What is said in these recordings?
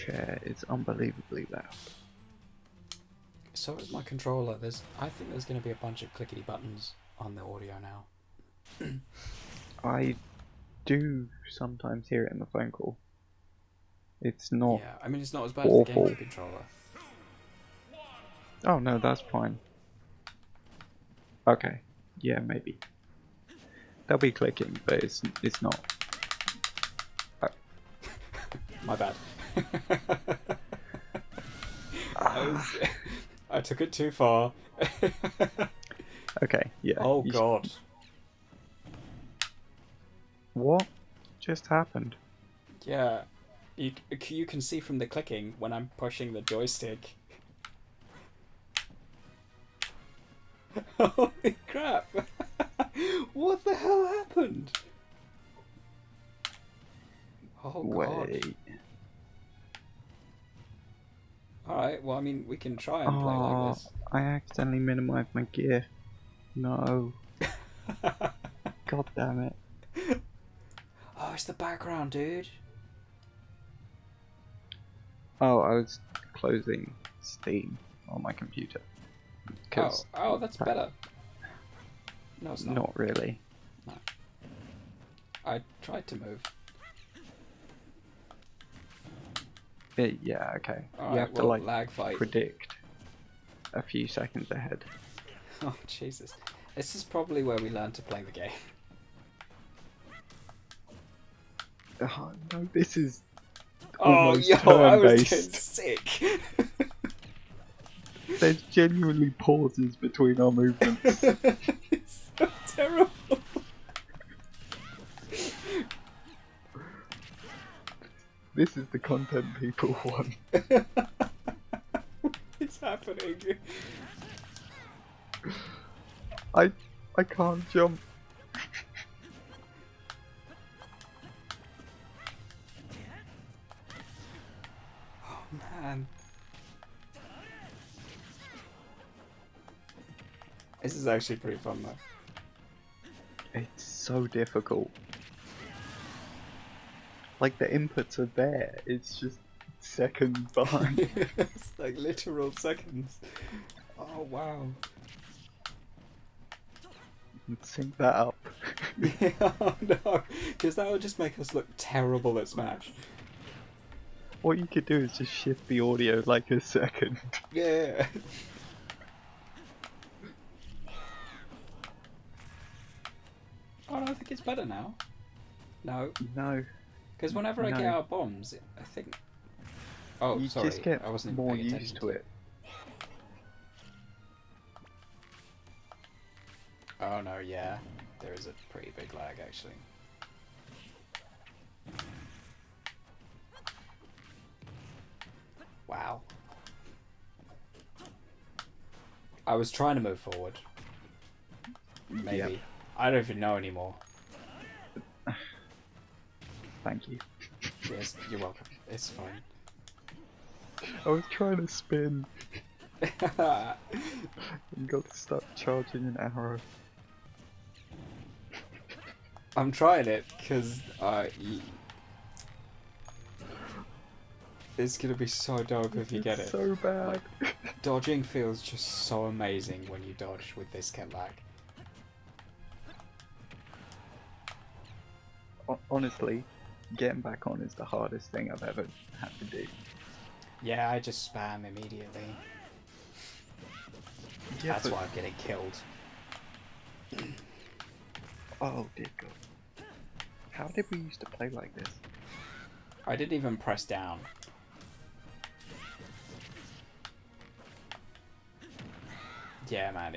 chair is unbelievably loud. So is my controller. I think there's going to be a bunch of clickety buttons on the audio now. I do sometimes hear it in the phone call. It's not Yeah, I mean it's not as bad awful. as the GameCube controller. Oh no, that's fine. Okay, yeah, maybe. There'll be clicking, but it's not. My bad. I took it too far. Okay, yeah. Oh god. What just happened? Yeah. You can see from the clicking when I'm pushing the joystick. Holy crap! What the hell happened? Oh god. Wait. Alright, well I mean we can try and play like this. I accidentally minimized my gear. No. God damn it. Oh, it's the background, dude. Oh, I was closing Steam on my computer. Oh, that's better. No, it's not. Not really. No. I tried to move. Yeah, okay. All you right, have to well, like lag fight. predict a few seconds ahead. Oh Jesus! This is probably where we learn to play the game. Oh, no, this is Oh, almost yo, I was turn-based. getting sick. There's genuinely pauses between our movements. It's so terrible. This is the content people want. What's happening? I can't jump. Oh man. This is actually pretty fun though. It's so difficult. Like the inputs are there, it's just seconds behind. It's like literal seconds. Oh wow. Sync that up. Yeah, oh no, because that would just make us look terrible at Smash. What you could do is just shift the audio like a second. Yeah. Oh no, I think it's better now. No, No. because whenever I get No. out of bombs, I think. Oh, You sorry, just get I wasn't more paying used attention to it. Oh no, yeah, there is a pretty big lag actually. Wow. I was trying to move forward. Maybe. Yep. I don't even know anymore. Thank you. Yes, you're welcome. It's fine. I was trying to spin and got stuck charging an arrow. I'm trying it because it's gonna be so dope if you get it. So bad. Dodging feels just so amazing when you dodge with this cat lag. Honestly, getting back on is the hardest thing I've ever had to do. Yeah, I just spam immediately. Yeah, That's why I'm getting killed. Oh dear God. How did we used to play like this? I didn't even press down. Yeah, man,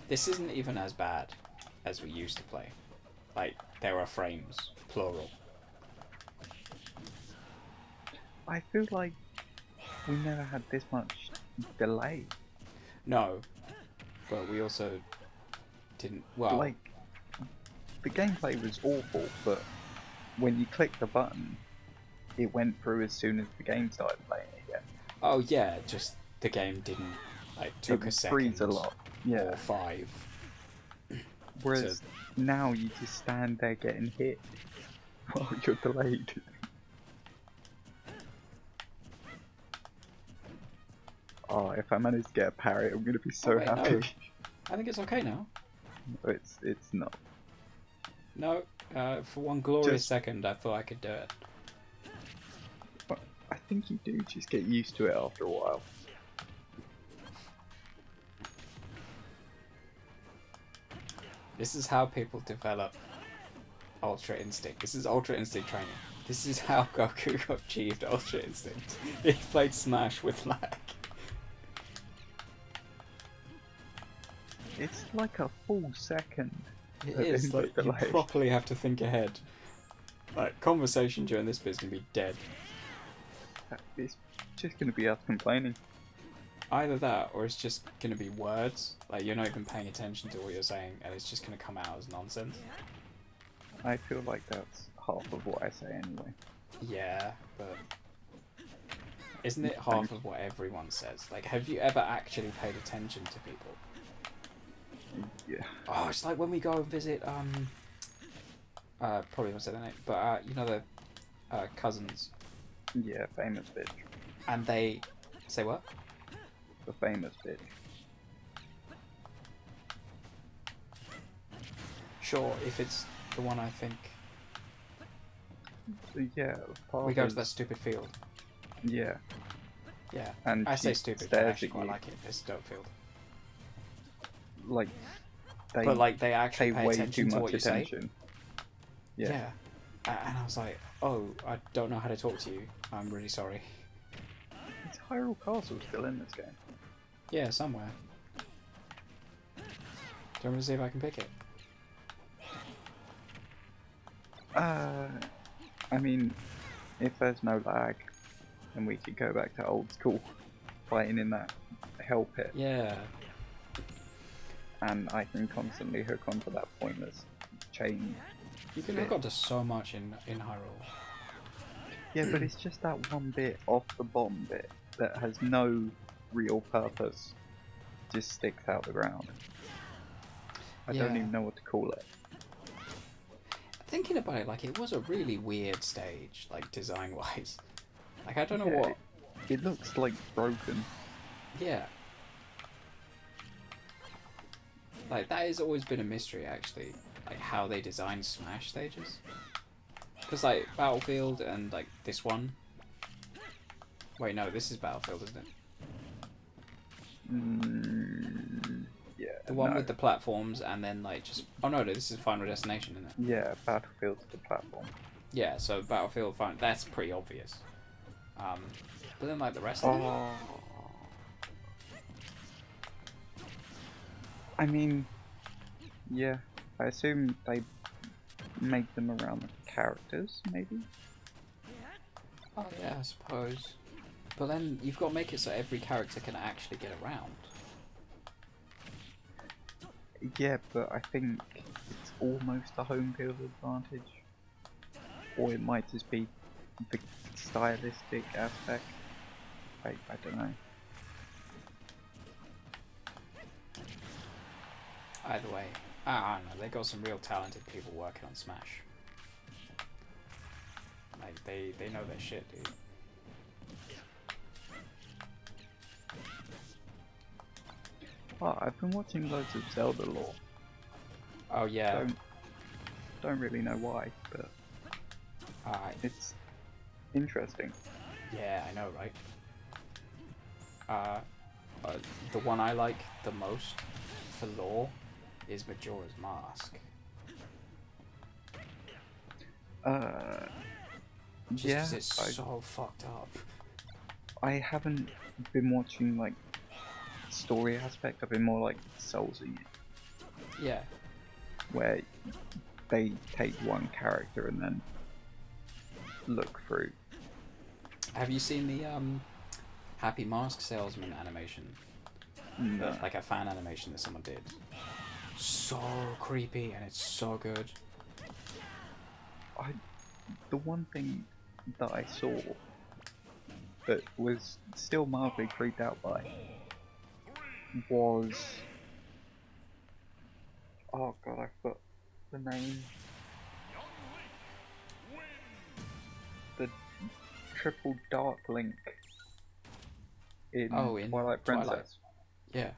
this isn't even as bad as we used to play. Like, there are frames, plural. I feel like we never had this much delay. No, but we also didn't. Well, Like, the gameplay was awful, but when you click the button, it went through as soon as the game started playing again. oh yeah, just the game didn't took a second Freeze a lot. Yeah. or 5. Whereas now you just stand there getting hit while you're delayed. Oh, if I manage to get a parry, I'm gonna be so wait, happy. no. I think it's okay now. It's not. No, for one glorious Just- second, I thought I could do it. But I think you do just get used to it after a while. This is how people develop Ultra Instinct. This is Ultra Instinct training. This is how Goku achieved Ultra Instinct. He played Smash with lag. It's like a full second. It of is, input like, you delay. properly have to think ahead. Like, conversation during this bit is going to be dead. It's just gonna be us complaining. Either that, or it's just going to be words. Like, you're not even paying attention to what you're saying, and it's just going to come out as nonsense. I feel like that's half of what I say anyway. Yeah, but... Isn't it half of what everyone says? Like, have you ever actually paid attention to people? Yeah. Oh, it's like when we go and visit, probably won't say their name, but, you know, the, cousins, Yeah, famous bitch. and they... Say what? The famous bitch. Sure, if it's the one I think... So yeah, We go to that stupid field. Yeah, Yeah. and I say she stupid, but I stares actually at quite you like it. It's a dope field. like they But, like, they actually pay pay way too attention to much what you say. attention. Yeah. And I was like, oh, I don't know how to talk to you. I'm really sorry. Is Hyrule Castle still in this game? Yeah, somewhere. Do you want me to see if I can pick it? I mean, if there's no lag, then we could go back to old school fighting in that hell pit, Yeah. and I can constantly hook onto that pointless chain. You can bit. hook onto so much in Hyrule. Yeah, but it's just that one bit off the bottom bit that has no real purpose, just sticks out the ground. I don't Yeah. even know what to call it. Thinking about it, like, it was a really weird stage, like, design-wise. Like, I don't know Yeah, what... It looks like broken. Yeah. Like, that has always been a mystery, actually. Like, how they design Smash stages. Because, like, Battlefield and, like, this one... Wait, no, this is Battlefield, isn't it? Yeah. The one no. with the platforms and then, like, just... Oh, no, this is Final Destination, isn't it? Yeah, Battlefield's the platform. Yeah, so Battlefield, that's pretty obvious. But then, like, the rest of them... Oh. I mean, yeah. I assume they make them around the characters, maybe? Oh, yeah, I suppose. But then you've got to make it so every character can actually get around. Yeah, but I think it's almost a home field advantage. Or it might just be the stylistic aspect. I don't know. Either way, I don't know, they got some real talented people working on Smash. Like, they know their shit, dude. Oh, I've been watching loads of Zelda lore. Oh, yeah. Don't really know why, but it's interesting. Yeah, I know, right? The one I like the most for lore is Majora's Mask. Just Yeah, 'cause it's so fucked up. I haven't been watching like story aspect. I've been more like Soulsy, Yeah. where they take one character and then look through. Have you seen the Happy Mask Salesman animation? No. Like a fan animation that someone did. So creepy and it's so good. The one thing that I saw that was still mildly creeped out by was, oh god, I forgot the name. The triple dark link. in in Twilight Twilight. Princess. Yeah.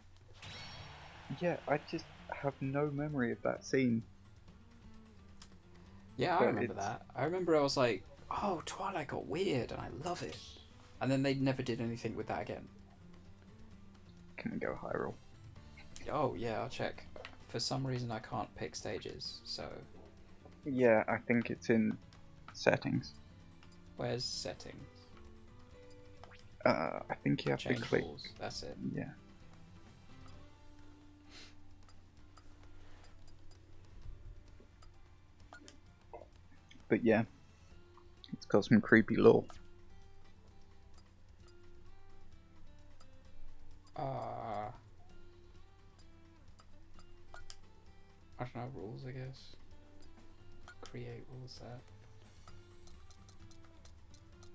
Yeah, I just have no memory of that scene. Yeah, I But remember that. I remember I was like, oh, Twilight got weird, and I love it. And then they never did anything with that again. Can we go Hyrule? Oh, yeah, I'll check. For some reason, I can't pick stages, so... Yeah, I think it's in settings. Where's settings? I think you have Change to click. rules, that's it. Yeah. But yeah, it's got some creepy lore. I don't know, rules, I guess. Create rules set.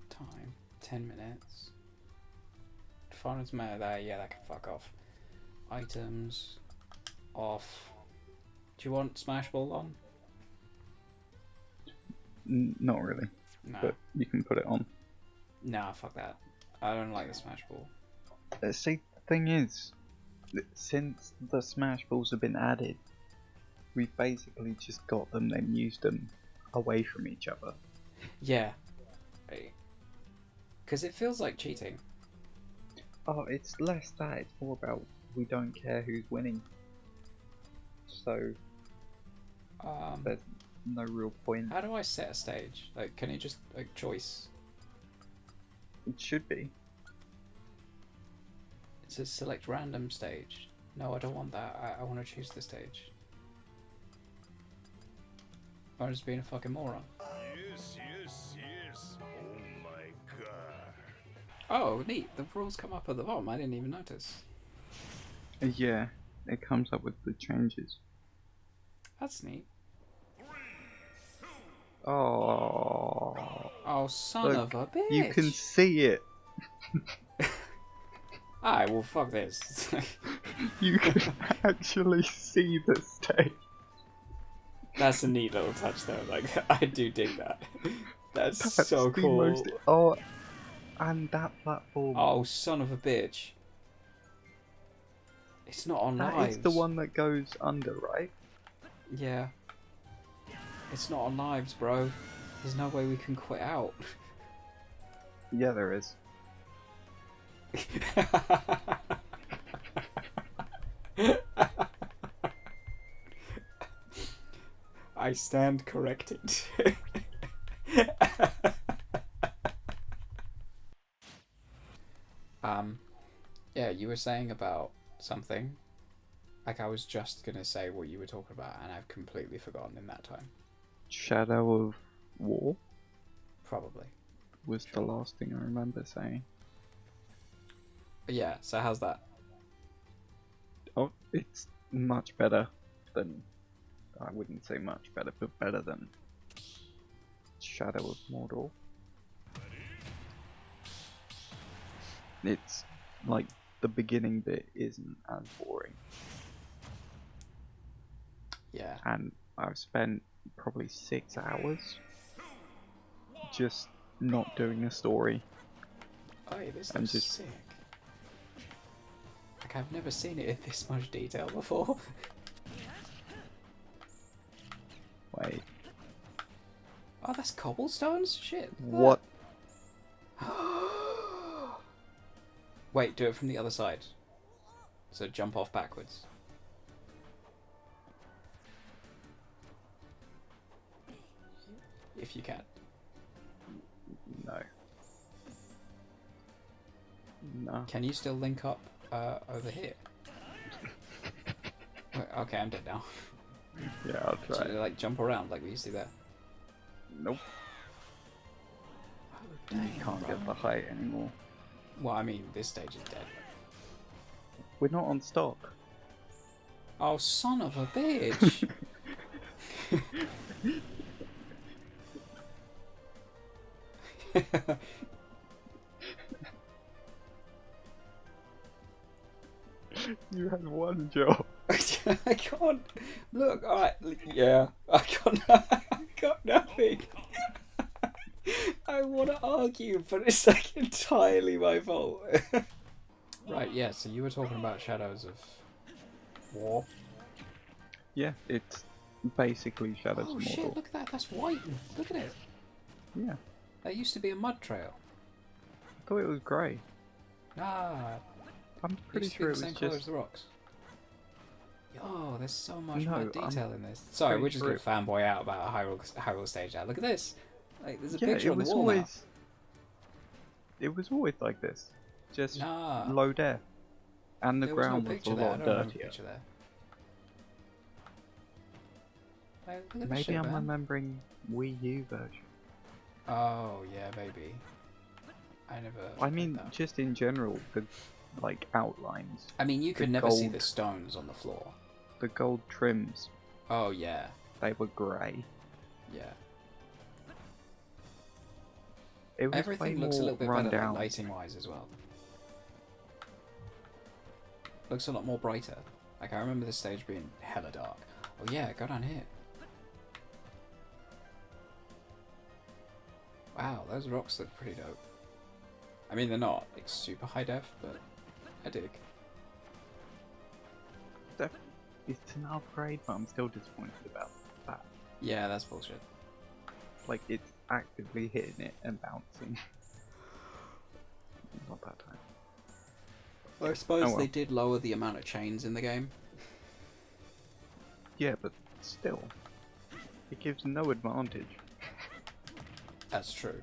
Time, 10 minutes. Finals matter there, yeah, that can fuck off. Items, off. Do you want Smash Ball on? Not really, Nah. but you can put it on. Nah, fuck that. I don't like the Smash Ball. See, the thing is, since the Smash Balls have been added, we've basically just got them, then used them away from each other. Yeah. Because it feels like cheating. Oh, it's less that, it's more about we don't care who's winning. So, there's no real point. How do I set a stage? Like, can you just, like, choice? It should be. It says select random stage. No, I don't want that. I want to choose the stage. I'm just being a fucking moron. Yes. Oh my god. Oh, neat. The rules come up at the bottom. I didn't even notice. Yeah, it comes up with the changes. That's neat. Oh, Oh, son look, of a bitch. you can see it. Alright, well, fuck this. You can actually see the stage. That's a neat little touch, though. Like, I do dig that. That's so the cool. most. Oh, and that platform. Oh, son of a bitch. It's not on That lives. is the one that goes under, right? Yeah. It's not on lives, bro. There's no way we can quit out. Yeah, there is. I stand corrected. Yeah, you were saying about something. Like, I was just gonna say what you were talking about, and I've completely forgotten in that time. Shadow of War Probably. was the last thing I remember saying. But yeah, so how's that? Oh, it's much better than. I wouldn't say much better, but better than Shadow of Mordor. It's like the beginning bit isn't as boring, Yeah. and I've spent probably 6 hours just not doing a story. Oh, yeah, this And looks just- sick. Like, I've never seen it in this much detail before. Wait, Oh, that's cobblestones? Shit. what? Wait, do it from the other side. So jump off backwards. If you can. No. No. Can you still link up over here? Wait, okay, I'm dead now. Yeah, I'll try. So, like, jump around like we used to there. Nope. Oh, dang, Can't bro. get the height anymore. Well, I mean, this stage is dead. We're not on stock. Oh, son of a bitch! You had one job. I can't. Look, alright, yeah. I got nothing. I want to argue, but it's like entirely my fault. Right, yeah, so you were talking about Shadows of War. Yeah, it's basically Shadows Oh of shit, Mordor. look at that, that's white. Look at it. Yeah, That used to be a mud trail. I thought it was grey. Ah, I'm it pretty used to be sure the it same was colour as just. the rocks. Oh, there's so much No, mud I'm detail in this. Sorry, pretty we're just sure gonna fanboy out about a Hyrule stage now. Look at this. Like, there's a Yeah, picture it on the was wall now. always. It was always like this, just Nah, low def, and the there was no ground was a picture there. I lot don't remember a dirtier. picture there. Like, look at this Maybe shit, I'm man. remembering Wii U version. Oh yeah, maybe. I never. I played mean, that. just in general, the outlines, I mean, you could the never see gold- the stones on the floor. the gold trims, Oh yeah, they were grey. yeah. It was way Everything looks a more little bit run better, down. like lighting wise as well. Looks a lot more brighter. Like I remember this stage being hella dark. Oh yeah, go down here. Wow, those rocks look pretty dope. I mean, they're not like super high def, but I dig. It's an upgrade, but I'm still disappointed about that. Yeah, that's bullshit. Like, it's actively hitting it and bouncing. Not that time. I suppose Oh, well. they did lower the amount of chains in the game. Yeah, but still, it gives no advantage. That's true.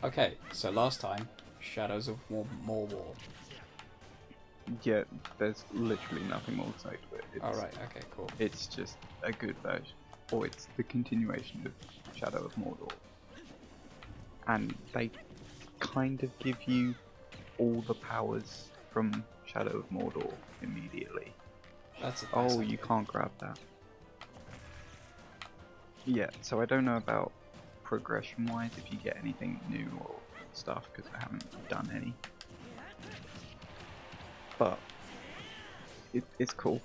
Okay, so last time, Shadows of Mordor. Yeah, there's literally nothing more to say to it. It's, Alright, okay, cool. It's just a good version, or it's the continuation of Shadow of Mordor. And they kind of give you all the powers from Shadow of Mordor immediately. That's a nice Oh, idea. you can't grab that. Yeah, so I don't know about progression-wise if you get anything new or stuff, because I haven't done any. But it's cool.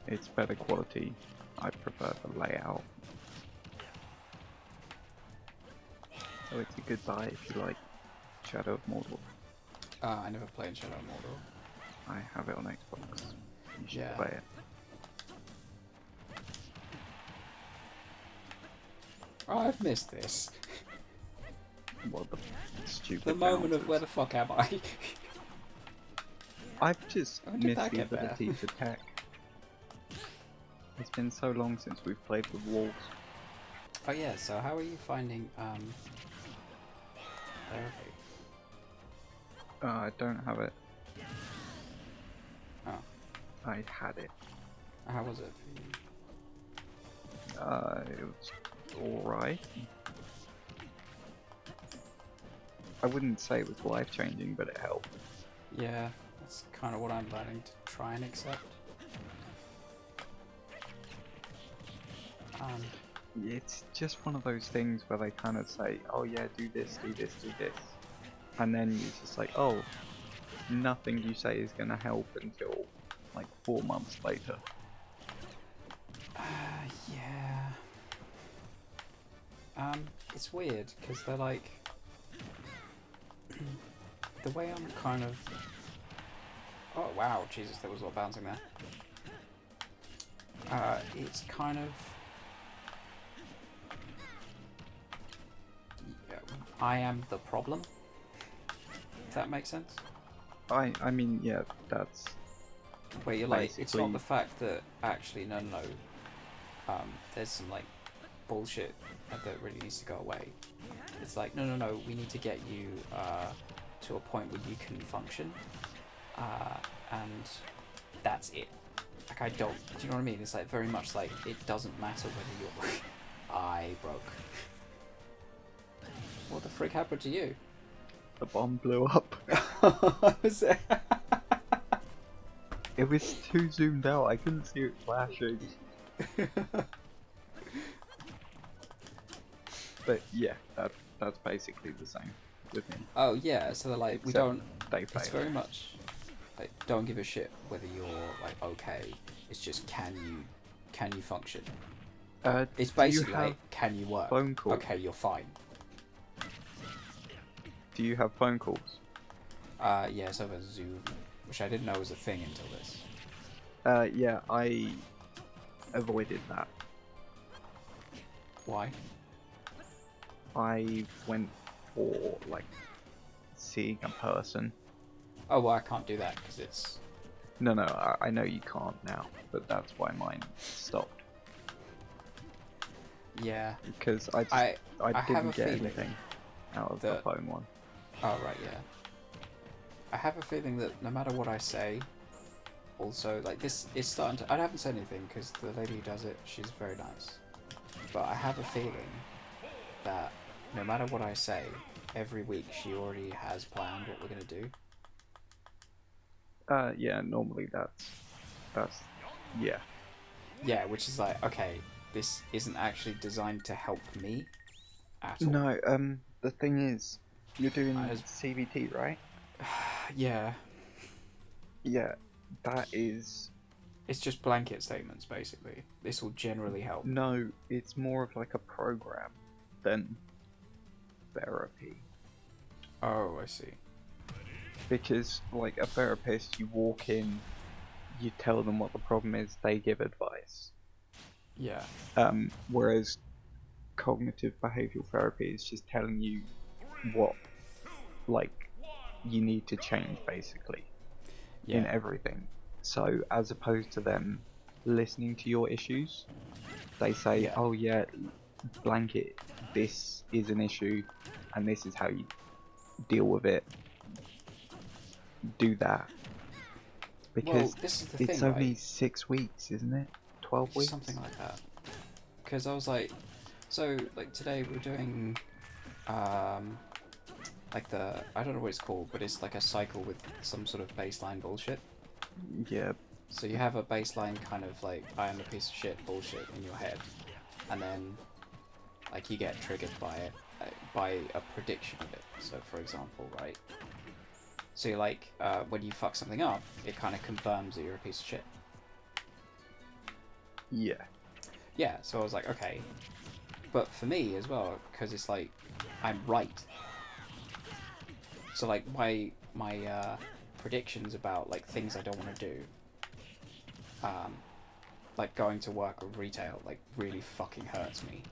It's better quality. I prefer the layout. So it's a good buy if you like Shadow of Mordor. I never played Shadow of Mordor. I have it on Xbox. You should Yeah. play it. Oh, I've missed this. What the stupid The moment of bouncers. where the fuck am I? I've just When did missed that the get there? ability to tech. It's been so long since we've played with wolves. Oh yeah, so how are you finding therapy? I don't have it. Oh. I had it. How was it for you? It was alright. I wouldn't say it was life changing, but it helped. Yeah, that's kind of what I'm planning to try and accept. It's just one of those things where they kind of say, oh yeah, do this, do this, do this. And then it's just like, oh, nothing you say is going to help until like 4 months later. Yeah. It's weird because they're like the way I'm kind of. Oh wow, Jesus, there was a lot bouncing there. It's kind of. Yeah, I am the problem. If that makes sense. I mean, yeah, that's Where you're like, it's not basically- the fact that actually no, there's some like bullshit that really needs to go away. It's like no, we need to get you to a point where you can function, and that's it. Like I don't, do you know what I mean? It's like very much like it doesn't matter whether you're I broke. What the frick happened to you? the bomb blew up. Was it? It was too zoomed out, I couldn't see it flashing. But yeah, that's basically the same with me. Oh yeah, so they're like, we Except don't. They It's fail. very much like don't give a shit whether you're like okay. It's just can you function? It's do you basically have like, can you work? phone calls? Okay, you're fine. Do you have phone calls? Yeah, it's over Zoom, which I didn't know was a thing until this. Yeah, I avoided that. Why? I went for like seeing a person. Oh, well, I can't do that because it's... No, I know you can't now, but that's why mine stopped. Yeah. Because I I have didn't a get feeling anything out of the that- phone one. Oh, right, yeah. I have a feeling that no matter what I say, also, like, this is starting to... I haven't said anything because the lady who does it, she's very nice. But I have a feeling that no matter what I say, every week she already has planned what we're going to do. Yeah, normally that's yeah. Yeah, which is like, okay, this isn't actually designed to help me at all. No, the thing is, you're doing I just- CVT, right? Yeah. Yeah, that is... It's just blanket statements, basically. This will generally help. No, it's more of like a program than therapy. Oh, I see. Because, like, a therapist, you walk in, you tell them what the problem is, they give advice. Yeah. Whereas cognitive behavioral therapy is just telling you what, like, you need to change, basically, in Yeah. everything. So, as opposed to them listening to your issues, they say, Yeah. oh yeah, blanket, this is an issue, and this is how you deal with it. Do that. Because Well, this is the it's thing, only right? 6 weeks, isn't it? 12 weeks? Something like that. Because I was like, so, like, today we're doing, like I don't know what it's called, but it's like a cycle with some sort of baseline bullshit. Yeah. So you have a baseline kind of like, I am a piece of shit bullshit in your head. And then, like, you get triggered by it, by a prediction of it. So, for example, right? So, you're like, when you fuck something up, it kind of confirms that you're a piece of shit. Yeah. Yeah, so I was like, okay. But for me as well, because it's like, I'm right. So, like, my predictions about, like, things I don't want to do, like going to work or retail, like, really fucking hurts me.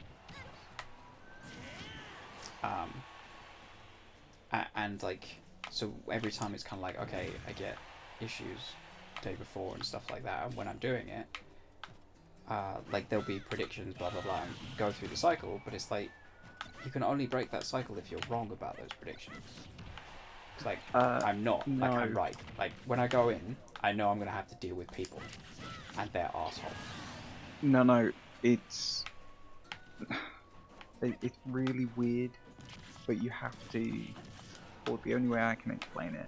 And like, so every time it's kind of like, okay, I get issues day before and stuff like that, and when I'm doing it, like, there'll be predictions, blah blah blah, and go through the cycle, but it's like, you can only break that cycle if you're wrong about those predictions. It's like, I'm not, like, I'm no. right. Like, when I go in, I know I'm going to have to deal with people, and they're assholes. No, it's really weird, but you have to, or the only way I can explain it,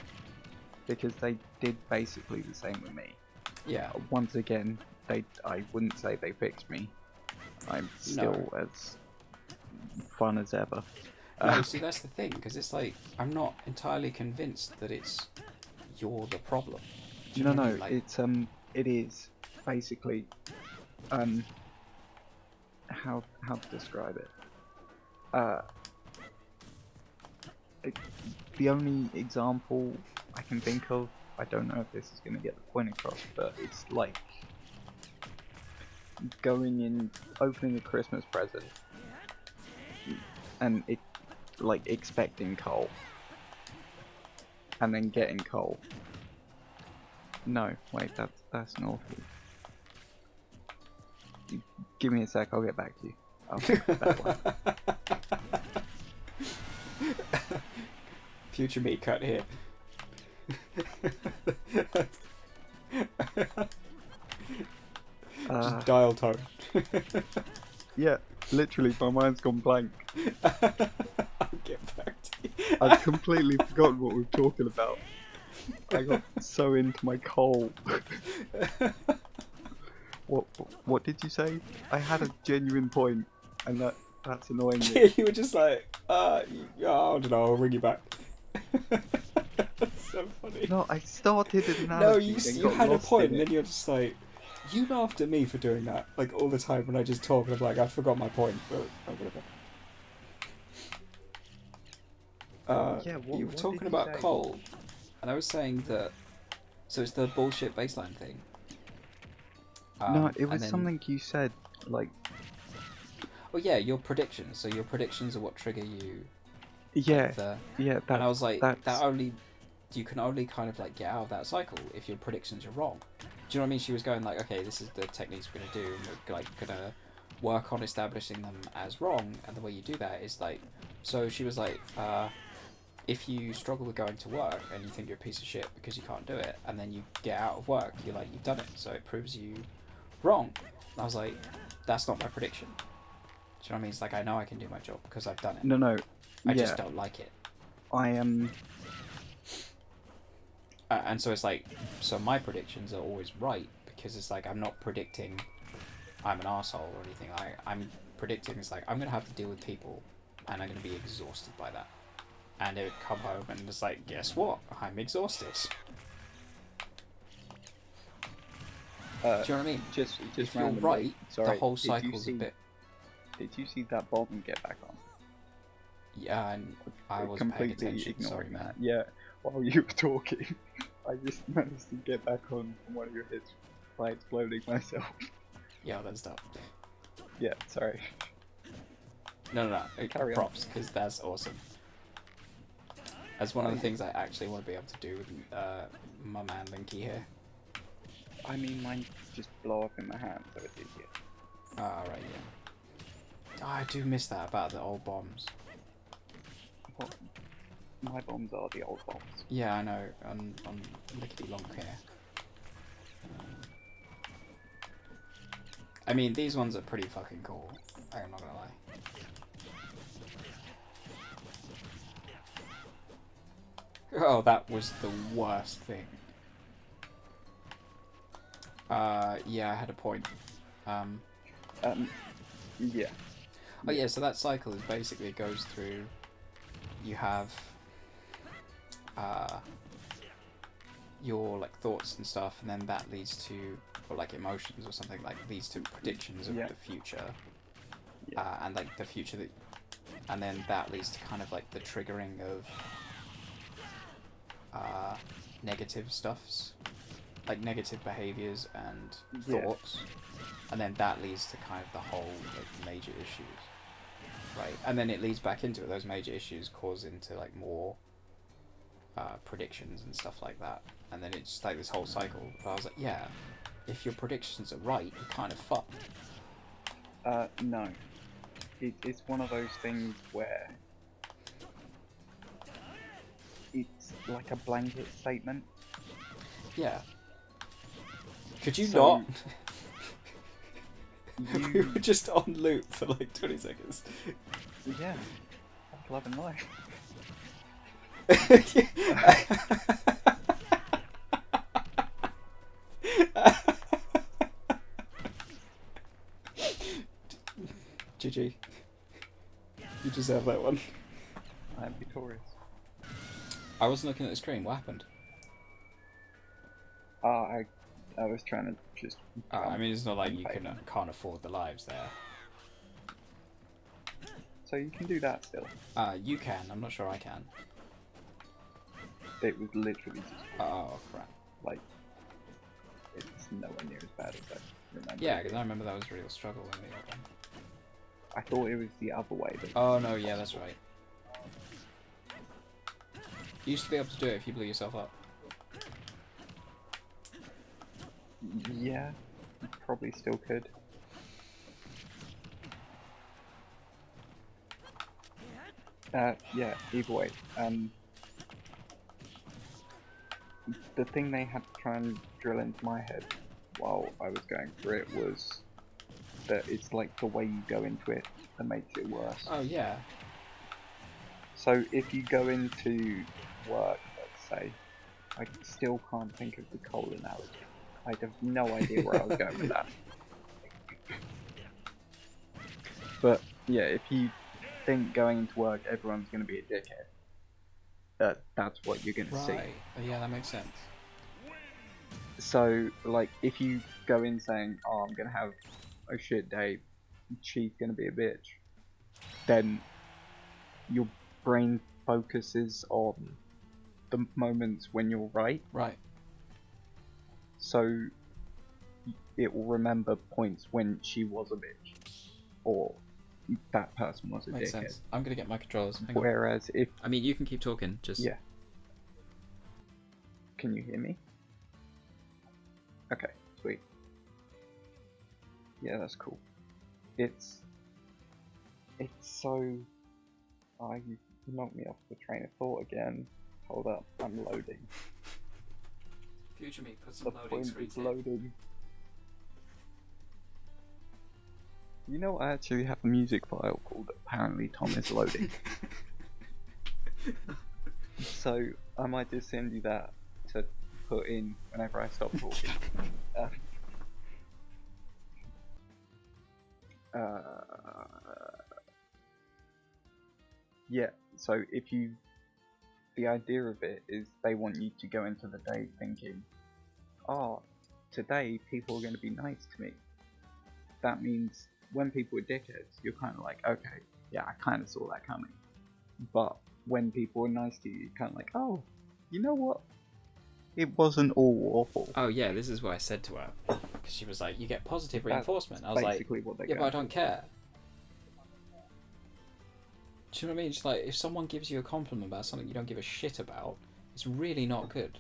because they did basically the same with me. Yeah. Once again, I wouldn't say they fixed me. I'm still as fun as ever. No, see, that's the thing, because it's like, I'm not entirely convinced that it's you're the problem. Do you know what I mean? Like, it's it is basically how to describe it. The only example I can think of, I don't know if this is going to get the point across, but it's like going in, opening a Christmas present, and it, like, expecting coal, and then getting coal. No, wait, that's an awful. Give me a sec, I'll get back to you. I'll think of that one. future me cut here. Just dial tone. Yeah, literally, my mind's gone blank. I'll get back to you. I've completely forgotten what we were talking about. I got so into my coal. What did you say? I had a genuine point, and that's annoying me. You were just like, I don't know, I'll ring you back. That's so funny. No, I started an No, analogy. you and you got had a lost point, in and it. then you're just like, You laughed at me for doing that, like, all the time when I just talk and I'm like, I forgot my point, but whatever. Yeah, you were what talking did about say? coal, and I was saying that, so it's the bullshit baseline thing. No, it and was then, something you said, like... Oh yeah, your predictions. So your predictions are what trigger you. Yeah, Like yeah, and I was like, that's... that only, you can only kind of like get out of that cycle if your predictions are wrong. Do you know what I mean? She was going like, okay, this is the techniques we're gonna do, and we're like gonna work on establishing them as wrong. And the way you do that is like, so she was like, if you struggle with going to work and you think you're a piece of shit because you can't do it, and then you get out of work, you're like, you've done it, so it proves you wrong. And I was like, that's not my prediction. Do you know what I mean? It's like, I know I can do my job because I've done it. No, I just don't like it. I am... And so it's like, so my predictions are always right because it's like, I'm not predicting I'm an arsehole or anything. I'm predicting it's like, I'm going to have to deal with people and I'm going to be exhausted by that. And it would come home and it's like, guess what? I'm exhausted. Do you know what I mean? Just if you're randomly, right, sorry, the whole cycle's a bit... Did you see that bomb get back on? Yeah, and I wasn't paying attention. Sorry, man. Yeah, while you were talking, I just managed to get back on one of your hits by exploding myself. Yeah, that's dumb. Yeah, sorry. No. Carry on. Props, because that's awesome. That's one of the things I actually want to be able to do with my man Linky here. I mean, mine just blow up in my hand, so it's easier. Ah, right, yeah. Oh, I do miss that about the old bombs. What? My bombs are the old bombs. Yeah, I know, on Lickety Long here. I mean, these ones are pretty fucking cool. I'm not gonna lie. Oh, that was the worst thing. Yeah, I had a point. Yeah. Oh yeah, so that cycle is basically, it goes through, you have your like thoughts and stuff, and then that leads to, or like emotions or something, like leads to predictions of the future. And like the future that, and then that leads to kind of like the triggering of negative stuffs, like negative behaviors and thoughts, and then that leads to kind of the whole like major issues, right? And then it leads back into it. Those major issues cause into like more predictions and stuff like that, and then it's like this whole cycle. But I was like, yeah, if your predictions are right, you're kind of fucked. No. It's one of those things where it's like a blanket statement. Yeah. Could you So, not? We were just on loop for like 20 seconds. Yeah. That's love and life. GG. You deserve that one. I am victorious. I wasn't looking at the screen. What happened? I was trying to just... I mean, it's not like you can't afford the lives there. So you can do that still. You can. I'm not sure I can. It was literally just... Oh, crap. Like, it's nowhere near as bad as I remember. Yeah, because I remember that was a real struggle when we got one. I thought it was the other way. Oh, no, yeah, that's right. You used to be able to do it if you blew yourself up. Yeah, you probably still could. Yeah, either way. The thing they had to try and drill into my head while I was going through it was that it's like the way you go into it that makes it worse. Oh, yeah. So if you go into work, let's say, I still can't think of the coal analogy. I have no idea where I was going with that. But yeah, if you think going into work everyone's going to be a dickhead, that's what you're going to see. Right. Yeah, that makes sense. So, like, if you go in saying, "Oh, I'm gonna have a shit day. She's gonna be a bitch," then your brain focuses on the moments when you're right. Right. So it will remember points when she was a bitch, or that person was a Makes dickhead. sense. I'm gonna get my controllers. Hang on. Whereas if I mean, you can keep talking. Just yeah, can you hear me? Okay, sweet. Yeah, that's cool. It's so. Oh, you knocked me off the train of thought again. Hold up, I'm loading. Future me, put some The loading point screens is in. loading. You know, I actually have a music file called Apparently Tom is Loading. So I might just send you that to put in whenever I stop talking. Yeah, so if you... The idea of it is they want you to go into the day thinking, oh, today people are going to be nice to me. That means when people are dickheads, you're kind of like, okay, yeah, I kind of saw that coming. But when people are nice to you, you're kind of like, oh, you know what? It wasn't all awful. Oh yeah, this is what I said to her, because she was like, "You get positive That's reinforcement." I was like, basically what they're "Yeah, but I going don't care." Do you know what I mean? It's like if someone gives you a compliment about something you don't give a shit about, it's really not good.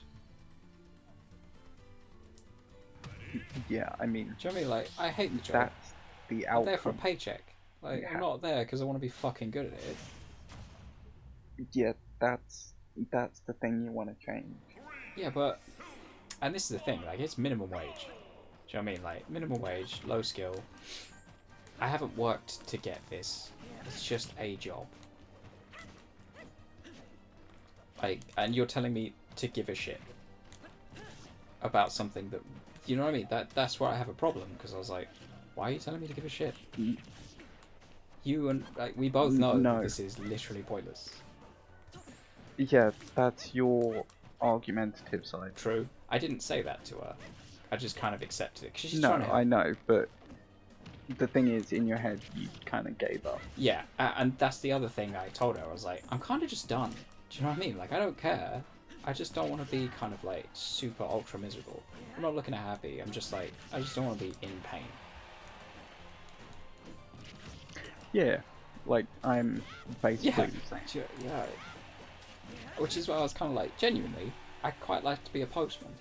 Yeah, I mean, Do you know what I mean? Like, I hate the job. that's the I'm there for a outcome. paycheck. Like, Yeah. I'm not there because I want to be fucking good at it. Yeah, that's the thing you want to change. Yeah, but... And this is the thing, like, it's minimum wage. Do you know what I mean? Like, minimum wage, low skill. I haven't worked to get this. It's just a job. Like, and you're telling me to give a shit about something that... You know what I mean? That's where I have a problem, because I was like, why are you telling me to give a shit? You and... Like, we both know No. that this is literally pointless. Yeah, that's your argumentative side. True. I didn't say that to her. I just kind of accepted it. 'Cause she's No, trying to help. I know, but the thing is, in your head, you kind of gave up. Yeah, and that's the other thing I told her. I was like, I'm kind of just done. Do you know what I mean? Like, I don't care. I just don't want to be kind of like super ultra miserable. I'm not looking at happy. I'm just like, I just don't want to be in pain. Yeah, like, I'm basically Yeah, the same. yeah. Which is why I was kind of like, genuinely, I quite like to be a postman.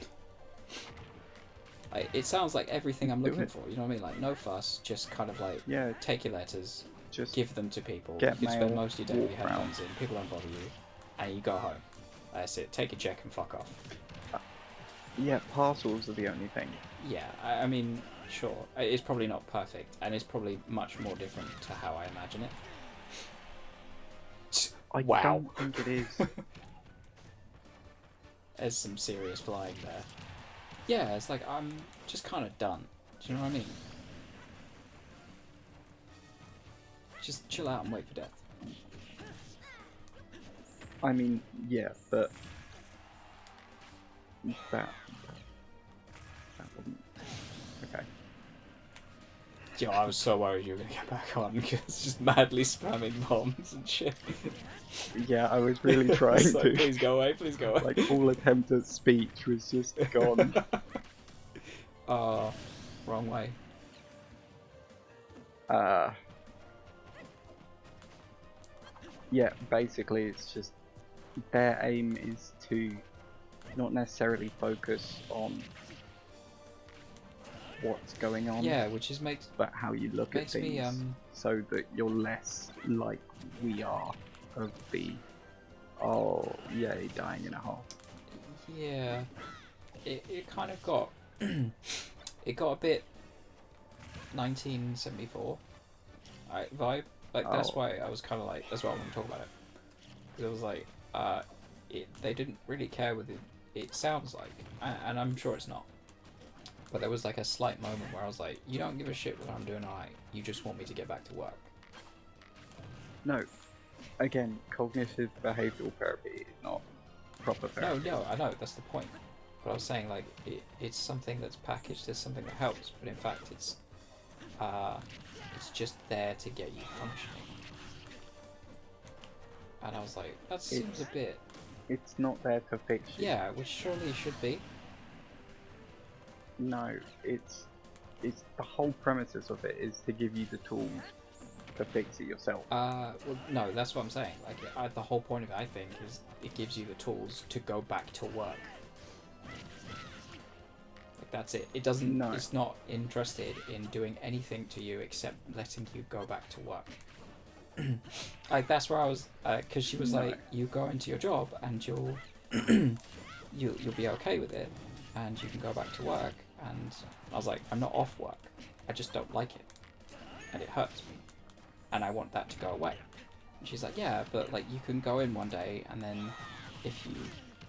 Like, it sounds like everything I'm Do looking it. for. You know what I mean? Like, no fuss. Just kind of like, Yeah, take your letters, just give them to people. get You can spend mail, most of your day with your walk around. headphones in. People don't bother you, and you go home. That's it. Take your check and fuck off. yeah, parcels are the only thing. Yeah, I mean, sure. It's probably not perfect, and it's probably much more different to how I imagine it. I Wow. don't think it is. There's some serious flying there. Yeah, it's like I'm just kind of done. Do you know what I mean? Just chill out and wait for death. I mean, yeah, but that wasn't okay. Yo, I was so worried you were gonna get back on because just madly spamming bombs and shit. Yeah, I was really trying So, to. please go away, please go away. Like, all attempt at speech was just gone. Oh, wrong way. Yeah, basically it's just their aim is to not necessarily focus on what's going on, Yeah, which is makes but how you look at makes me things, so that you're less like we are of the, oh yay, dying in a hole. yeah. It kind of got it got a bit 1974 vibe. Like that's Oh. why I was kind of like, that's why I want to talk about it. 'Cause it was like they didn't really care with it. It sounds like, and I'm sure it's not. But there was like a slight moment where I was like, you don't give a shit what I'm doing, alright? You just want me to get back to work. No, again, cognitive behavioural therapy is not proper therapy. No, I know, that's the point. But I was saying like it's something that's packaged as something that helps, but in fact it's just there to get you functioning. And I was like, that seems a bit. It's not there to fix you. Yeah, which surely should be. No, it's the whole premises of it is to give you the tools to fix it yourself. Well, no, that's what I'm saying. Like, the whole point of it, I think, is it gives you the tools to go back to work. Like, that's it. It doesn't. No. It's not interested in doing anything to you except letting you go back to work. Like, that's where I was, because she was like, you go into your job and you'll you'll be okay with it, and you can go back to work. And I was like, I'm not off work. I just don't like it, and it hurts me, and I want that to go away. And she's like, yeah, but like you can go in one day, and then if you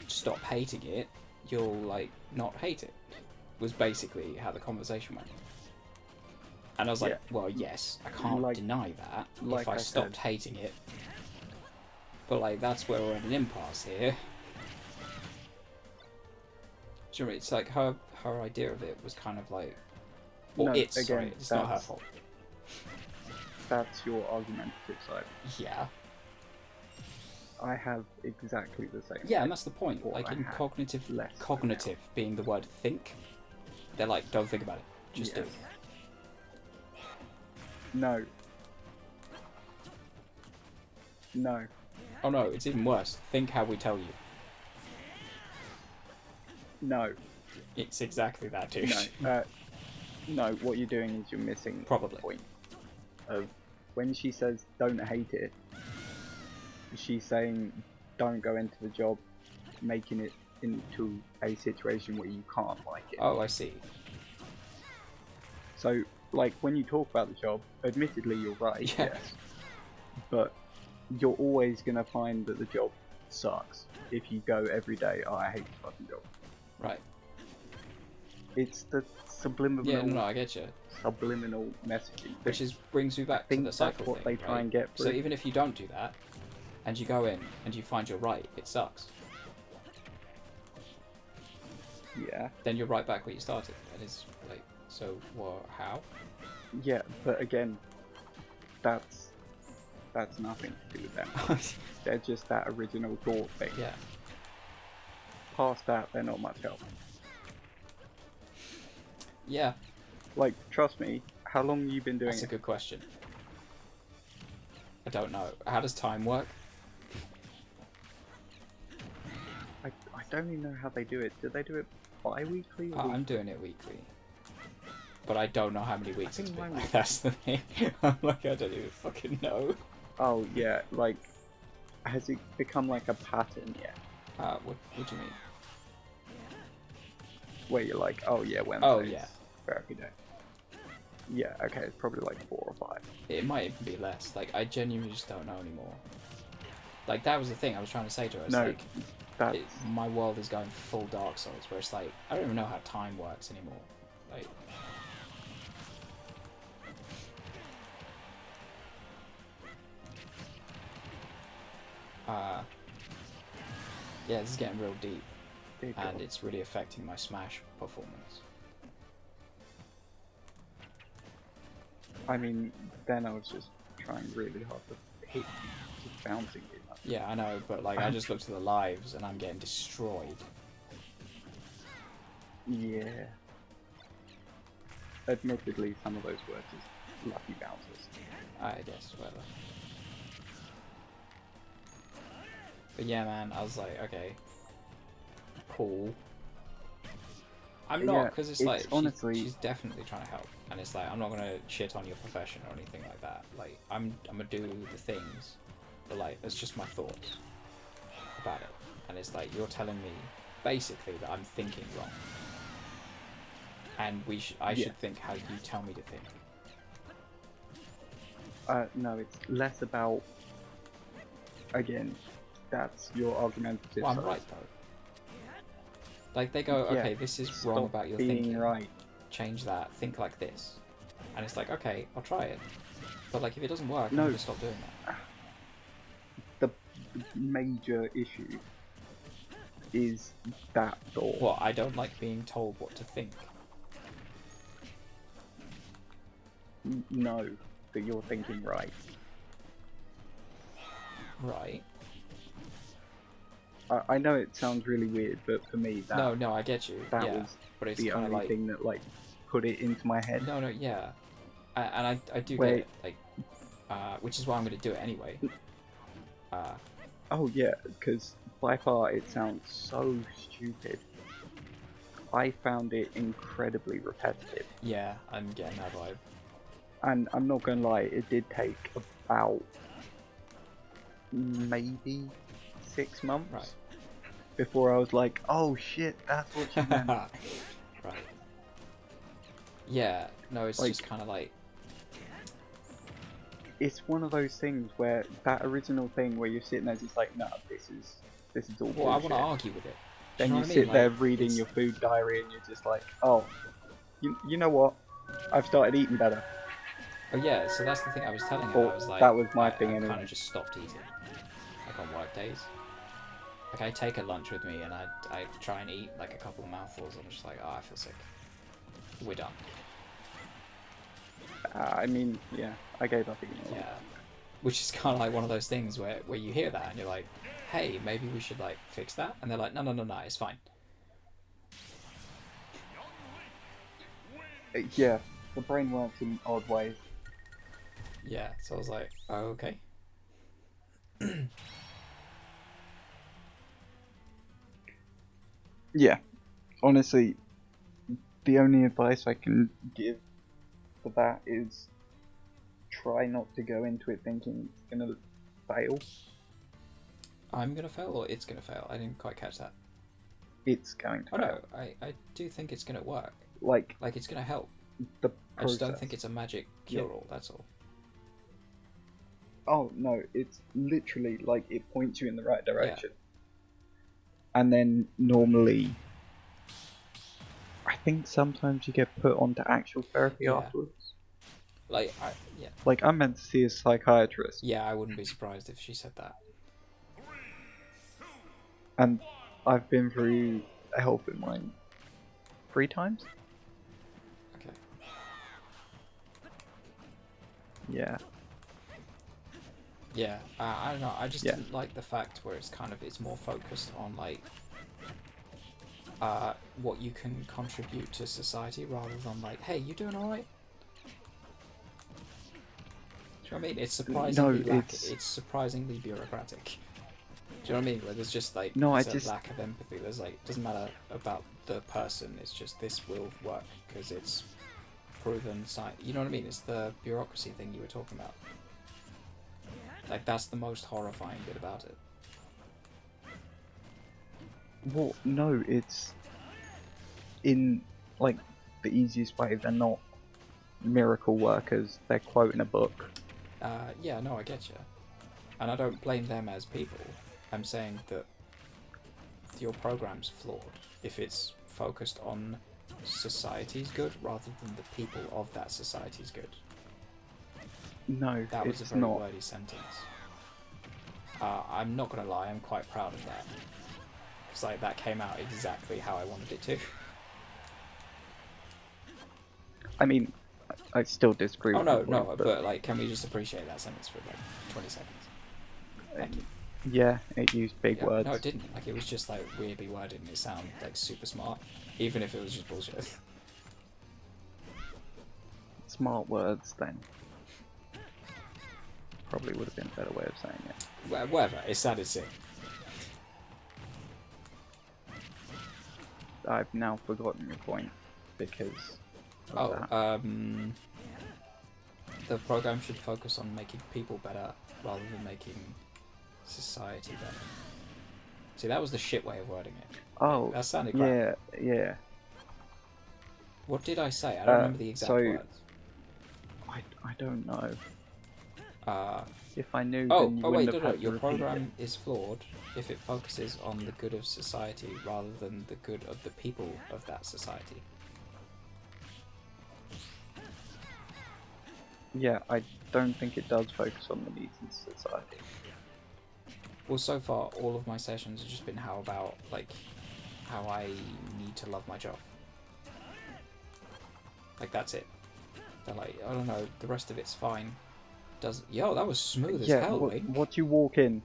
stop hating it, you'll like not hate it. Was basically how the conversation went. And I was like, well, yes, I can't deny that if I stopped hating it. But like that's where we're at an impasse here. Do you know, it's like her idea of it was kind of like, well, No, it's again, sorry, it's not her fault. That's your argumentative side. Yeah. I have exactly the same. Yeah, and that's the point. Or Like I in have cognitive less being the word think, they're like, don't think about it, just do it. No. No. Oh no, it's even worse. Think how we tell you. No. It's exactly that, dude. No. No, what you're doing is you're missing Probably. the point of when she says don't hate it, she's saying don't go into the job making it into a situation where you can't like it. Oh, I see. So, like, when you talk about the job, admittedly you're right, Yeah. yes. But you're always going to find that the job sucks if you go every day, oh, I hate the fucking job. Right. It's the subliminal, Yeah, no, I get you. subliminal messaging. Which brings me back to think the cycle that's what thing, they try right? and get So through. even if you don't do that, and you go in and you find you're right, it sucks. Yeah. Then you're right back where you started. And it's like, so what? How? Yeah, but again, that's nothing to do with them. They're just that original thought thing. Yeah. Past that, they're not much help. Yeah. Like, trust me, how long have you been doing That's a it? good question. I don't know. How does time work? I don't even know how they do it. Do they do it bi-weekly? Or I'm doing it weekly. But I don't know how many weeks think it's been. mine Like, was- that's the thing. I'm like, I don't even fucking know. Oh, yeah, like, has it become like a pattern yet? What do you mean? Where you're like, oh yeah, Wednesdays Oh, yeah. therapy day. Yeah, okay, it's probably like 4 or 5. It might even be less. Like, I genuinely just don't know anymore. Like, that was the thing I was trying to say to her. It's No, like, that's... my world is going full Dark Souls, where it's like, I don't even know how time works anymore. Like... yeah, this is getting real deep, Dear and God. it's really affecting my Smash performance. I mean, then I was just trying really hard to hit, just bouncing it. Yeah, I know, but like, I just looked at the lives, and I'm getting destroyed. Yeah. Admittedly, some of those were just lucky bounces. I guess, whatever. But yeah, man, I was like, okay, cool. I'm not, Yeah, because it's it's like, honestly- she's definitely trying to help. And it's like, I'm not going to shit on your profession or anything like that. Like, I'm going to do the things, but like, it's just my thoughts about it. And it's like, you're telling me, basically, that I'm thinking wrong. And I should think how you tell me to think. No, it's less about... Again, that's your argumentative Well, I'm side. right, though. Like, they go, Yeah, okay, this is wrong Stop about your being thinking. right. Change that, think like this. And it's like, okay, I'll try it. But like, if it doesn't work, No. I'm just stop doing that. The major issue is that thought. What, I don't like being told what to think. No, that you're thinking right. Right. I know it sounds really weird, but for me, that No, I get you. that yeah, was but it's the kind of only like thing that like put it into my head. no, yeah, and I do Wait. get it, like, which is why I'm gonna do it anyway. Oh yeah, because by far it sounds so stupid. I found it incredibly repetitive. Yeah, I'm getting that vibe. And I'm not gonna lie, it did take about maybe 6 months Right. before I was like, oh shit, that's what you meant. Right. Yeah, no, it's Like- just kind of like, It's one of those things where that original thing where you're sitting there just like, no, this is all well, I want bullshit. to argue with it. Do Then know you what I sit mean? there Like, reading it's- your food diary and you're just like, oh, you know what? I've started eating better. Oh yeah, so that's the thing I was telling her. Or I was like, that was my thing I anyway. kind of just stopped eating, like on work days. Like I take a lunch with me and I try and eat like a couple of mouthfuls. I'm just like, oh, I feel sick. We're done. I mean, yeah, I gave up eating. Yeah, which is kind of like one of those things where you hear that and you're like, hey, maybe we should like fix that, and they're like, no, it's fine. Yeah, the brain works in odd ways. Yeah, so I was like, oh, okay. Yeah, honestly, the only advice I can give for that is try not to go into it thinking it's gonna fail. I'm gonna fail or it's gonna fail. I didn't quite catch that. It's going to Oh fail. no, I do think it's gonna work. Like Like it's gonna help. the I process. just don't think it's a magic cure-all. That's all. Oh no, it's literally like it points you in the right direction. And then normally, I think sometimes you get put onto actual therapy Yeah. afterwards. Like Like I'm meant to see a psychiatrist, yeah, I wouldn't be surprised if she said that. and I've been through a help in mine 3 times. Okay. Yeah. Yeah, I don't know. I just Yeah. didn't like the fact where it's more focused on like what you can contribute to society rather than like, hey, you doing all right? Do you know what I mean? It's surprisingly it's surprisingly bureaucratic. Do you know what I mean? Where there's just like No, there's a lack of empathy. There's like it doesn't matter about the person. It's just this will work because it's proven science. You know what I mean? It's the bureaucracy thing you were talking about. Like that's the most horrifying bit about it. Well, no, it's in like the easiest way. They're not miracle workers. They're quoting a book. Yeah, no, I get you, and I don't blame them as people. I'm saying that your program's flawed if it's focused on society's good rather than the people of that society's good. No, That was a it's very not. wordy sentence. I'm not gonna lie, I'm quite proud of that. Because like that came out exactly how I wanted it to. I mean, I still disagree. Oh with no, your no, point, but like, can we just appreciate that sentence for like 20 seconds? Thank you. yeah, it used big Yeah, words. no, it didn't. Like, it was just like weirdly worded and it sounded like super smart, even if it was just bullshit. Smart words, then. Probably would have been a better way of saying it. Whatever, it sounded sick. I've now forgotten your point because. Of that. The program should focus on making people better rather than making society better. See, that was the shit way of wording it. Oh, That sounded crap. yeah. What did I say? I don't remember the exact so- words. I don't know. Uh, If I knew, oh, then you oh wait, wouldn't no, have no. had Your to repeat program is flawed if it focuses on the good of society rather than the good of the people of that society. it. Yeah, I don't think it does focus on the needs of society. Well, so far all of my sessions have just been how I need to love my job. Like that's it. They're like, I don't know, the rest of it's fine. Yo, that was smooth as Yeah, hell, Link. what you walk in?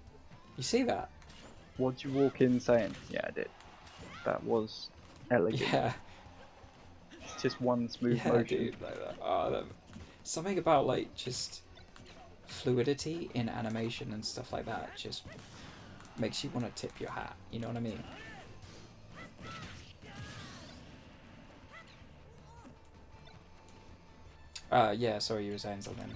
You see that? What you walk in saying? Yeah, I did. That was elegant. Yeah. It's just one smooth Yeah, motion. dude. Like that. Something about like just fluidity in animation and stuff like that just makes you want to tip your hat. You know what I mean? Yeah. Sorry, you were saying something.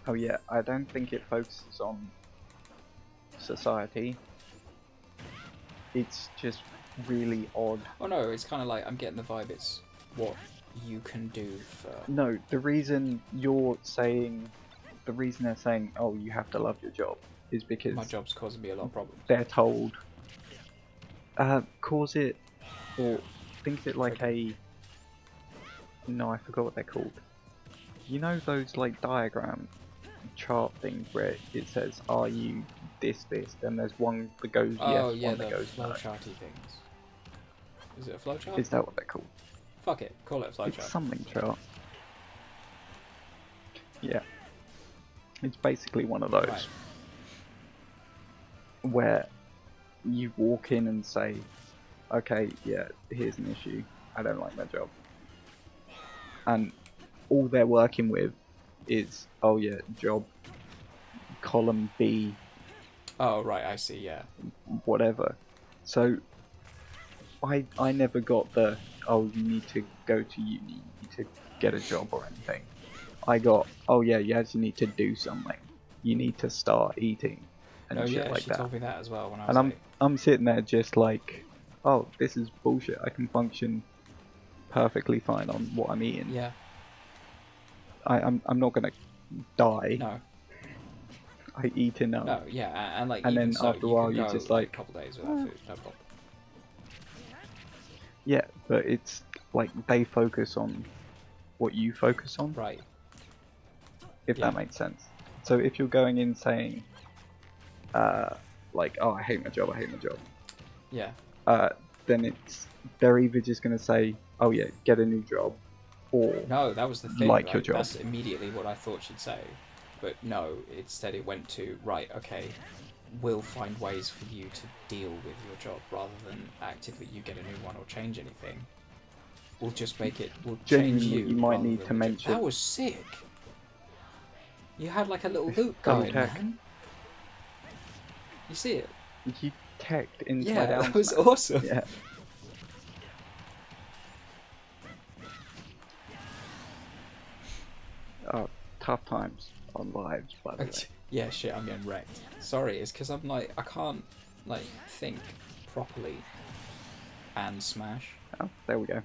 Oh yeah, I don't think it focuses on society. It's just really odd. Oh no, it's kind of like I'm getting the vibe. It's what you can do for. No, the reason they're saying, oh, you have to love your job, is because My job's causing me a lot of problems. they're told, cause it, or think of it like no, I forgot what they're called. You know those like diagram chart things where it says, are you this, then there's one that goes Oh yes, yeah, one that the goes no. flowcharty things. Is it a flowchart? Is that what they're called? Fuck it, call it a It's flowchart. something chart. Yeah. It's basically one of those. Right. Where you walk in and say, okay, yeah, here's an issue. I don't like my job. And all they're working with is, oh yeah, job, column B, Oh right, I see. Yeah. whatever. So I never got the, oh, you need to go to uni, you need to get a job or anything. I got, oh yeah, you actually need to do something. You need to start eating and Oh shit yeah, like she that. told me that as well when I was And like, I'm sitting there just like, oh, this is bullshit. I can function perfectly fine on what I'm eating. yeah, I'm not gonna die. no, I eat enough. no, yeah, and like And even then so, after a you while can you're go, just like like, a couple days without food, no problem. Yeah, but it's like they focus on what you focus on, Right. if Yeah. that makes sense. So if you're going in saying, like, oh, I hate my job, Yeah. then they're either just gonna say, oh yeah, get a new job, or No, that was the thing. Like your job. That's immediately what I thought she'd say, but no. Instead, it went to right. Okay, we'll find ways for you to deal with your job rather than actively you get a new one or change anything. We'll just make it. We'll change Genuinely, you. you might rather need than to the job. mention- That was sick. You had like a little loop Double going, tech. man. You see it? you teched inside Yeah, out. that was man. awesome. Yeah. Oh, tough times on lives, by the way. Yeah, shit, I'm getting wrecked. Sorry, it's because I'm like, I can't, like, think properly and smash. Oh, there we go.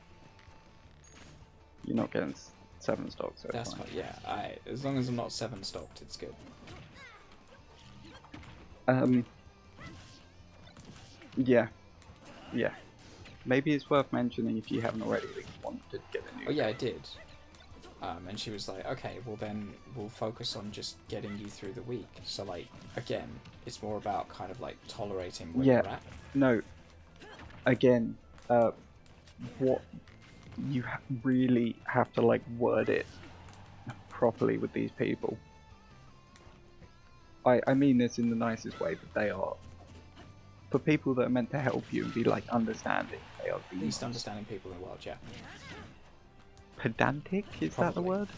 You're not getting 7 stocks, so That's it's fine. fine, yeah, as long as I'm not 7 stocked, it's good. Yeah. Yeah. Maybe it's worth mentioning if you haven't already that you want to get a new. Oh, yeah, I did. And she was like, okay, well then we'll focus on just getting you through the week. So, like, again, it's more about kind of, like, tolerating where Yeah. you're at. No. Again, what you really have to like word it properly with these people. I mean this in the nicest way, but they are, for people that are meant to help you and be like understanding, they are the Least understanding people in the world, yeah. pedantic. Is that the Probably. word?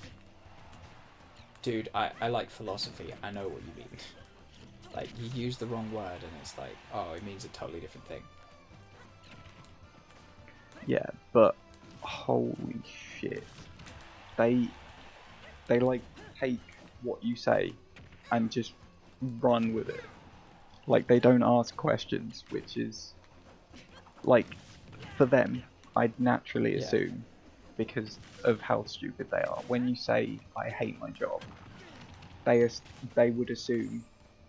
Dude, I like philosophy. I know what you mean. Like, you use the wrong word and it's like, oh, it means a totally different thing. Yeah, but holy shit, they like take what you say and just run with it. Like, they don't ask questions, which is like, for them, I'd naturally Yeah. assume, because of how stupid they are, when you say I hate my job, they would assume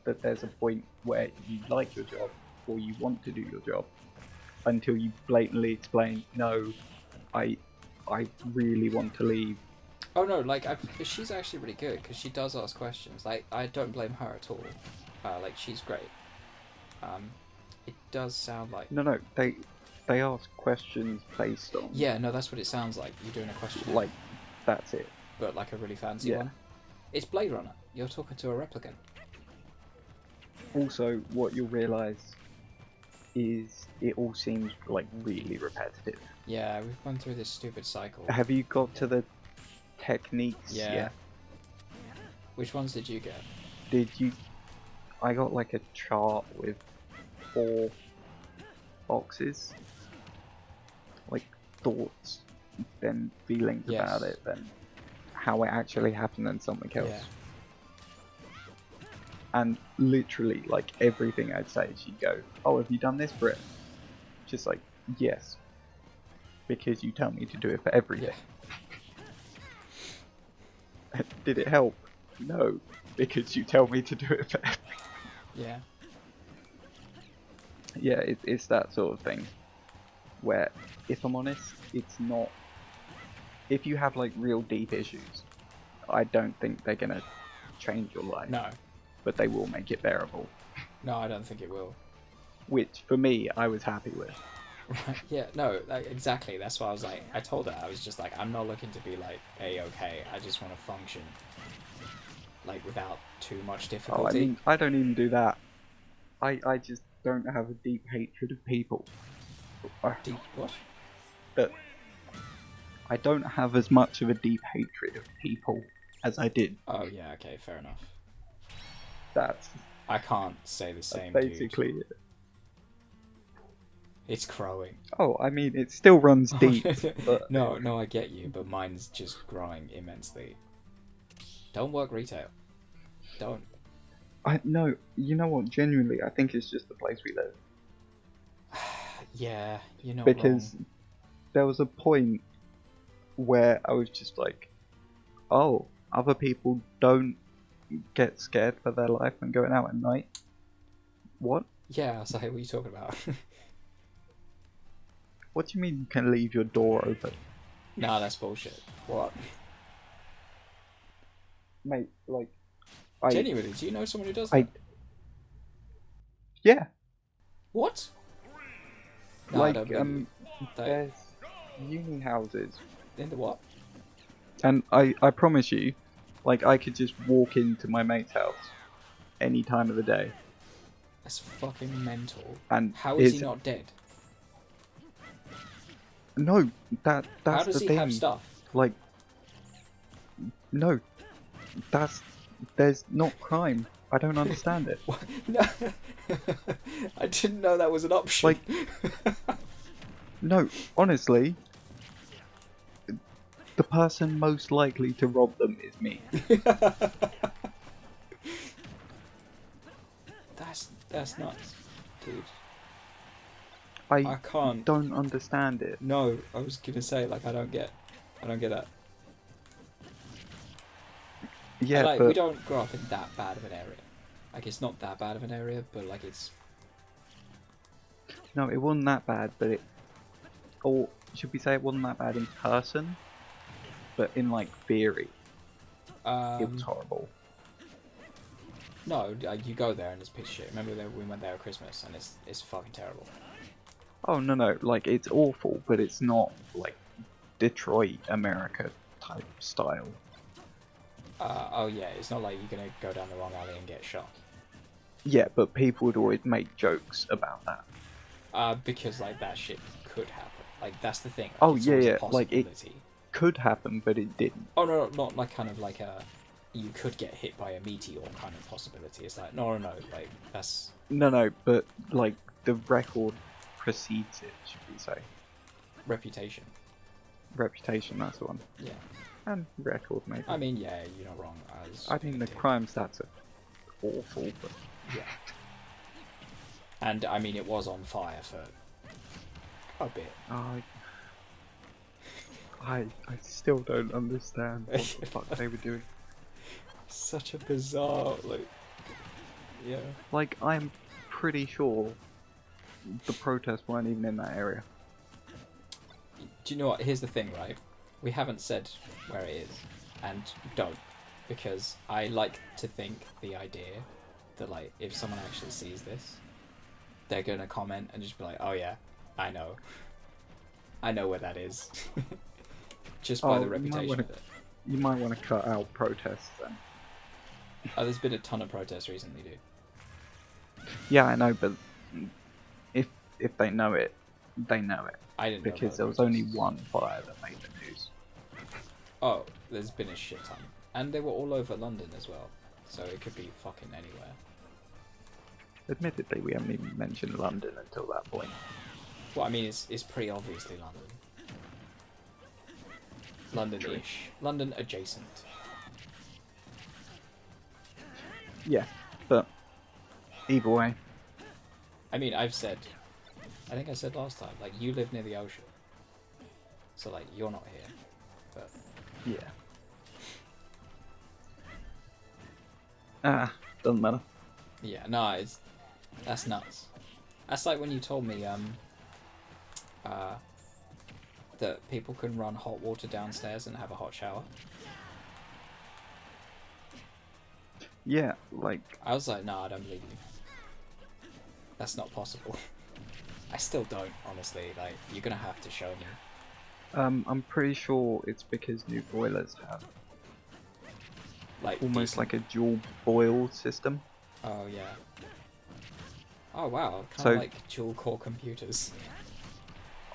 that there's a point where you like your job or you want to do your job, until you blatantly explain, no, I really want to leave, Oh no, like she's actually really good because she does ask questions. Like I don't blame her at all. Like she's great. It does sound like No, they ask questions based on yeah, no, that's what it sounds like. You're doing a question, like that's it. but like a really fancy Yeah. one. It's Blade Runner. You're talking to a replicant. Also, what you'll realise is it all seems like really repetitive. Yeah, we've gone through this stupid cycle. Have you got to the techniques Yeah. yet? Which ones did you get? Did you? I got like a chart with 4 boxes, like thoughts, then feelings Yes. about it, then how it actually happened, and something else. Yeah. And literally, like everything I'd say, she'd go, "Oh, have you done this for it?" Just like, yes, because you tell me to do it for everything. Yeah. Did it help? No, because you tell me to do it for everything. Yeah. Yeah, it's that sort of thing where, if I'm honest, it's not. If you have like real deep issues, I don't think they're gonna change your life. No. But they will make it bearable. No, I don't think it will. Which, for me, I was happy with. Right. Yeah. No. Like, exactly. That's why I was like. I told her I was just like I'm not looking to be like okay. I just want to function. Like without too much difficulty. Oh, I mean, I don't even do that. I just don't have a deep hatred of people. Deep what? But I don't have as much of a deep hatred of people as I did. Oh yeah. Okay. Fair enough. That's I can't say the same. basically Dude. it. It's crowing. Oh, I mean, it still runs deep. But No, I get you, but mine's just growing immensely. Don't work retail. Don't. no, you know what? Genuinely, I think it's just the place we live. Yeah, you know. Because there was a point where I was just like, oh, other people don't get scared for their life when going out at night. What? Yeah, I was like, what are you talking about? What do you mean you can leave your door open? Nah, that's bullshit. What? Mate, like... Genuinely, do you know someone who does I... that? Yeah. What? No, I Like, don't believe you. there's uni houses. In the what? And I promise you, like, I could just walk into my mate's house any time of the day. That's fucking mental. And How is he it's- not dead? No, that's How does the he thing. have stuff? Like, no, there's not crime. I don't understand it. What? No, I didn't know that was an option. Like, no, honestly, the person most likely to rob them is me. That's nuts, dude. I can't. don't understand it. No, I was gonna say like I don't get that. Yeah, And, like, but we don't grow up in that bad of an area. Like it's not that bad of an area, but like it's. no, it wasn't that bad. But it, or should we say it wasn't that bad in person? But in like theory, it was horrible. No, you go there and it's piece of shit. Remember that we went there at Christmas and it's fucking terrible. Oh no, like it's awful, but it's not like Detroit, America type style. Oh yeah, it's not like you're gonna go down the wrong alley and get shot. Yeah, but people would always make jokes about that. Because like that shit could happen. Like that's the thing. Like, Oh it's yeah, always a yeah, like it possibility. could happen, but it didn't. Oh no, not like kind of like a you could get hit by a meteor kind of possibility. It's like no, like that's No, but like the record precedes it, should we say? reputation. Reputation, that's the one. Yeah. And record, maybe. I mean, yeah, you're not wrong. I think the crime stats are awful, but Yeah. And I mean, it was on fire for a bit. I still don't understand what the fuck they were doing. Such a bizarre, like, yeah. Like, I'm pretty sure the protests weren't even in that area. Do you know what? Here's the thing, right? We haven't said where it is, and don't, because I like to think the idea that, like, if someone actually sees this, they're gonna comment and just be like, "Oh yeah, I know where that is," just by the reputation of it. You might want to cut out protests then. Oh, there's been a ton of protests recently, dude. Yeah, I know, but if they know it, they know it. I didn't know Because about there was the only protests. one fire that made the news. Oh, there's been a shit ton, and they were all over London as well, so it could be fucking anywhere. Admittedly, we haven't even mentioned London until that point. Well, I mean, it's pretty obviously London. London-ish. London adjacent. Yeah, but either way, I mean, I think I said last time, like, you live near the ocean. So, like, you're not here. But, yeah. Doesn't matter. yeah, no, that's nuts. That's like when you told me, that people can run hot water downstairs and have a hot shower. Yeah, like, I was like, nah, I don't believe you. That's not possible. I still don't, honestly. Like, you're gonna have to show me. I'm pretty sure it's because new boilers have Like, almost decent- like a dual boil system. Oh, yeah. Oh, wow. Kind So- of like dual-core computers.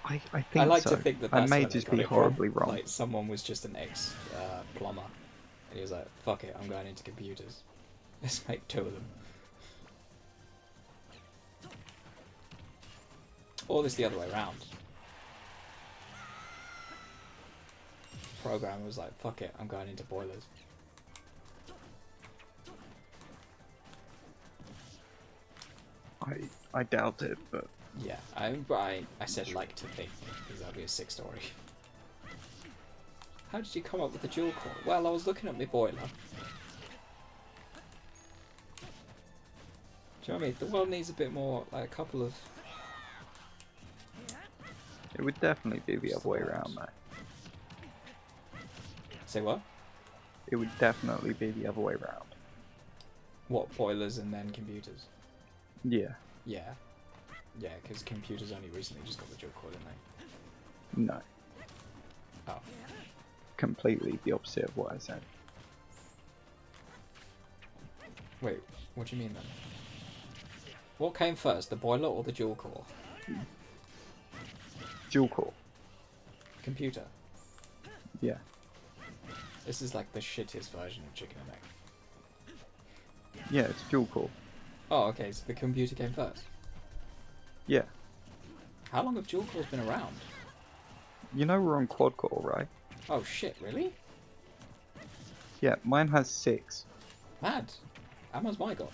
I think I like so. to think that I that's may where they just got be it from. horribly wrong. Like, someone was just an ex-plumber. And he was like, fuck it, I'm going into computers. Let's make 2 of them. Or this the other way around. Programmer was like, fuck it, I'm going into boilers. I doubt it, but Yeah, I said like to think, because that'd be a sick story. How did you come up with the dual core? Well, I was looking at my boiler. Do you know what I mean? The world needs a bit more, like a couple of... it would definitely be the other way around, though. Say what? It would definitely be the other way around. What, boilers and then computers? Yeah. Yeah. Yeah, because computers only recently just got the dual core, didn't they? No. Oh. Completely the opposite of what I said. Wait, what do you mean then? What came first, the boiler or the dual core? Dual core. Computer. Yeah. This is like the shittiest version of chicken and egg. Yeah, it's dual core. Oh, okay, so the computer came first. Yeah. How long have dual cores been around? You know we're on quad core, right? Oh shit, really? Yeah, mine has 6. Mad. How much's mine got?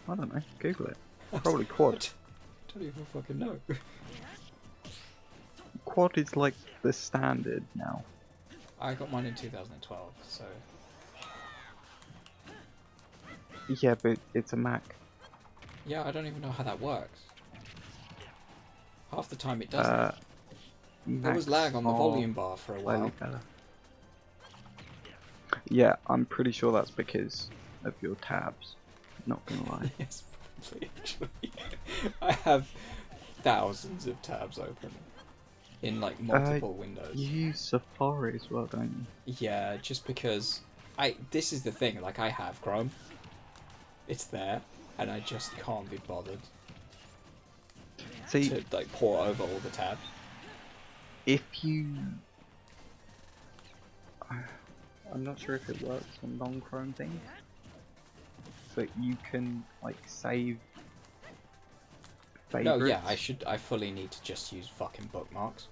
I don't know. Google it. Probably quad. Don't even fucking know. Quad is like the standard now. I got mine in 2012, so... Yeah, but it's a Mac. Yeah, I don't even know how that works. Half the time it doesn't. There was lag on the Macs volume bar for a are while. slightly better. Yeah, I'm pretty sure that's because of your tabs. Not gonna lie. Yes, probably, actually. I have thousands of tabs open. In, like, multiple windows. You use Safari as well, don't you? Yeah, just because... This is the thing, like, I have Chrome. It's there, and I just can't be bothered See, to, like, pour over all the tabs. if you... I'm not sure if it works on non-Chrome things, but you can, like, save favorites. No, yeah, I fully need to just use fucking bookmarks.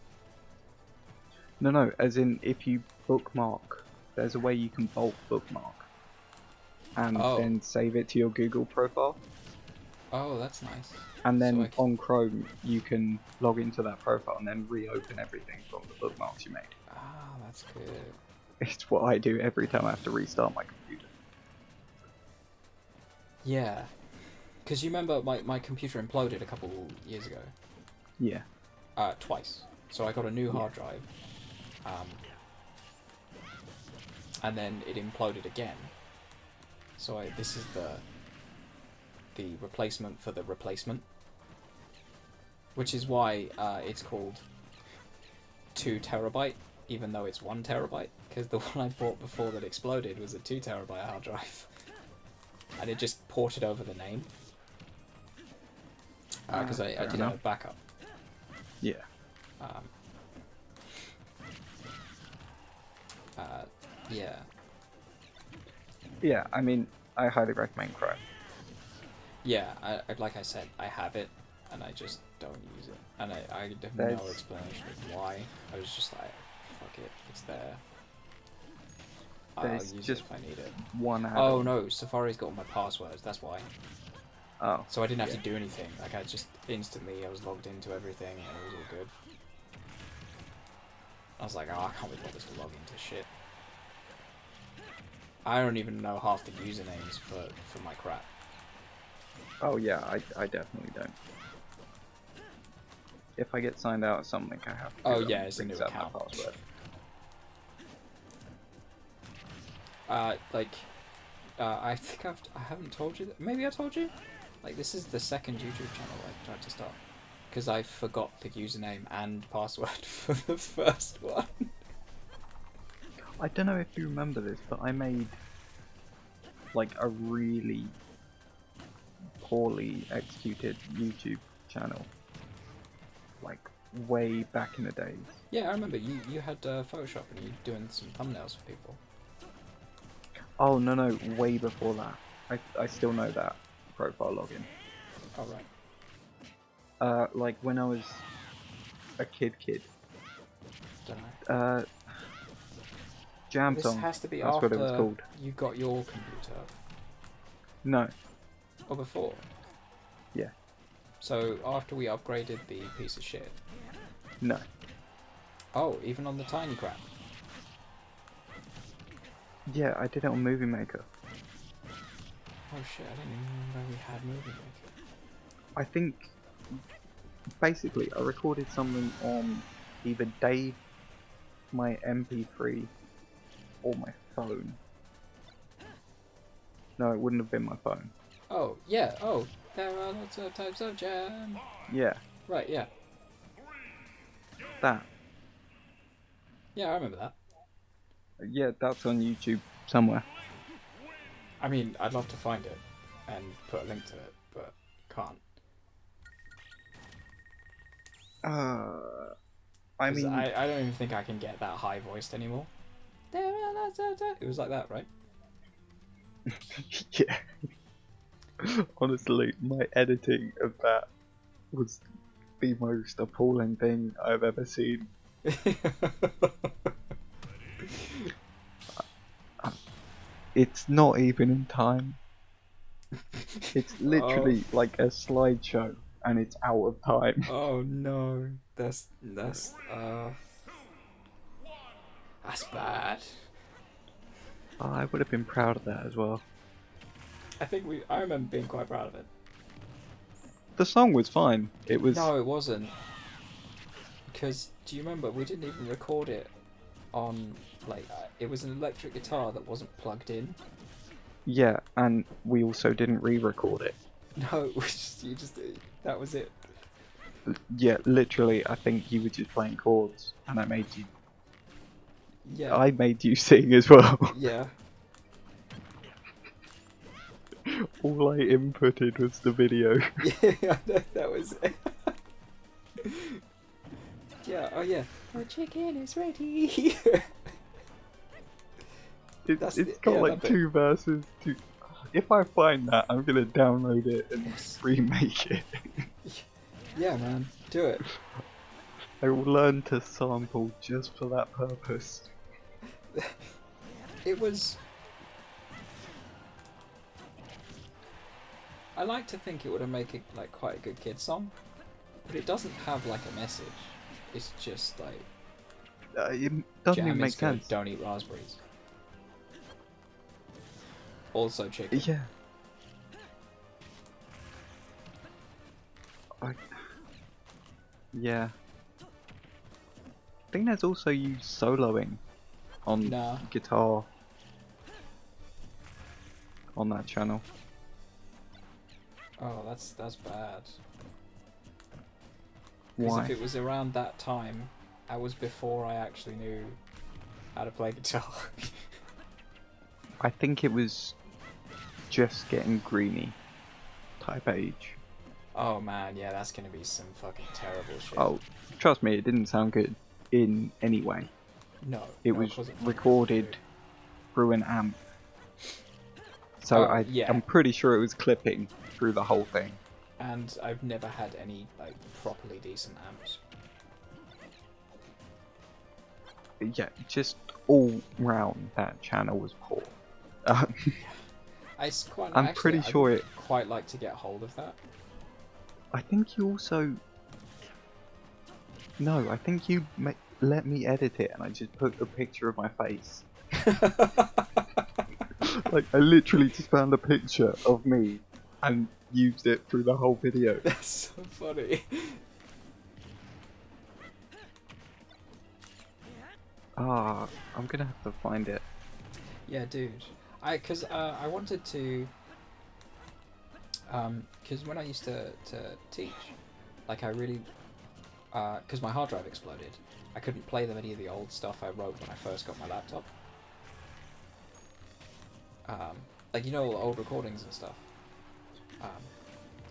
No, as in, if you bookmark, there's a way you can bulk bookmark. And Oh. then save it to your Google profile. Oh, that's nice. And then So I can- on Chrome, you can log into that profile and then reopen everything from the bookmarks you made. Ah, that's good. It's what I do every time I have to restart my computer. Yeah. Because you remember my computer imploded a couple years ago? Yeah. Twice. So I got a new hard drive. And then it imploded again. So this is the replacement for the replacement, which is why it's called 2 terabyte, even though it's 1 terabyte, because the one I bought before that exploded was a 2 terabyte hard drive, and it just ported over the name because I didn't have backup. Yeah. Yeah. Yeah, I mean, I highly recommend Chrome. Yeah, like I said, I have it, and I just don't use it. And I have no explanation of why. I was just like, fuck it, it's there. I'll There's use just it if I need it. one add-on. Oh no, Safari's got all my passwords, that's why. Oh. So I didn't have to do anything. Like, I just instantly, I was logged into everything, and it was all good. I was like, oh, I can't be bothered to log into shit. I don't even know half the usernames for my crap. Oh yeah, I definitely don't. If I get signed out of something, I have to. Oh yeah, it's a new reset account. my password. I think I haven't told you that. Maybe I told you. Like, this is the second YouTube channel I tried to start because I forgot the username and password for the first one. I don't know if you remember this, but I made like a really poorly executed YouTube channel, like way back in the days. Yeah, I remember you had Photoshop and you doing some thumbnails for people. Oh no, way before that. I still know that profile login. Oh right. Like when I was a kid. Don't know. Jam This Song. has to be That's after what it was called. you got your computer. No. Or before. Yeah. So after we upgraded the piece of shit. No. Oh, even on the tiny crap. Yeah, I did it on Movie Maker. Oh shit, I didn't even remember we had Movie Maker. I think basically I recorded something on either Dave, my MP3, or my phone. No, it wouldn't have been my phone. Oh, yeah, oh, there are lots of types of jam. Yeah, Right, yeah. that. Yeah, I remember that. Yeah, that's on YouTube somewhere. I mean, I'd love to find it and put a link to it, but can't. I mean, I don't even think I can get that high voiced anymore. There are lots of types. It was like that, right? yeah. Honestly, my editing of that was the most appalling thing I've ever seen. It's not even in time. It's literally like a slideshow, and it's out of time. Oh no, that's bad. I would have been proud of that as well. I remember being quite proud of it. The song was fine. It was. No, it wasn't. Because do you remember we didn't even record it on it was an electric guitar that wasn't plugged in. Yeah, and we also didn't re-record it. No, that was it. Yeah, literally, I think you were just playing chords, and I made you. Yeah. I made you sing as well. Yeah. All I inputted was the video. Yeah, that was it. Yeah, oh yeah. The chicken is ready. It's got like 2 verses. If I find that, I'm gonna download it and remake it. Yeah, man, do it. I will learn to sample just for that purpose. It was. I like to think it would have made it like quite a good kid song, but it doesn't have like a message. It's just like. It doesn't Jam even make is good, sense. don't eat raspberries. Also chicken. Yeah. Yeah. think there's also you soloing on Nah. guitar on that channel. Oh, that's bad. Because Why? if it was around that time, that was before I actually knew how to play guitar. I think it was just getting greeny type age. Oh man, yeah, that's gonna be some fucking terrible shit. Oh, trust me, it didn't sound good in any way. No. It no, was wasn't fucking recorded good. through an amp. So Oh, yeah. I'm pretty sure it was clipping through the whole thing. And I've never had any like properly decent amps. Yeah, just all round that channel was poor. Um, I'm Actually, pretty I sure would it. quite like to get hold of that. I think you also. No, I think you let me edit it, and I just put a picture of my face. Like I literally just found a picture of me and used it through the whole video. That's so funny. Ah, I'm gonna have to find it. Yeah, dude. Cause I wanted to. Cause when I used to teach, like I really, cause my hard drive exploded, I couldn't play them any of the old stuff I wrote when I first got my laptop. Like you know, old recordings and stuff.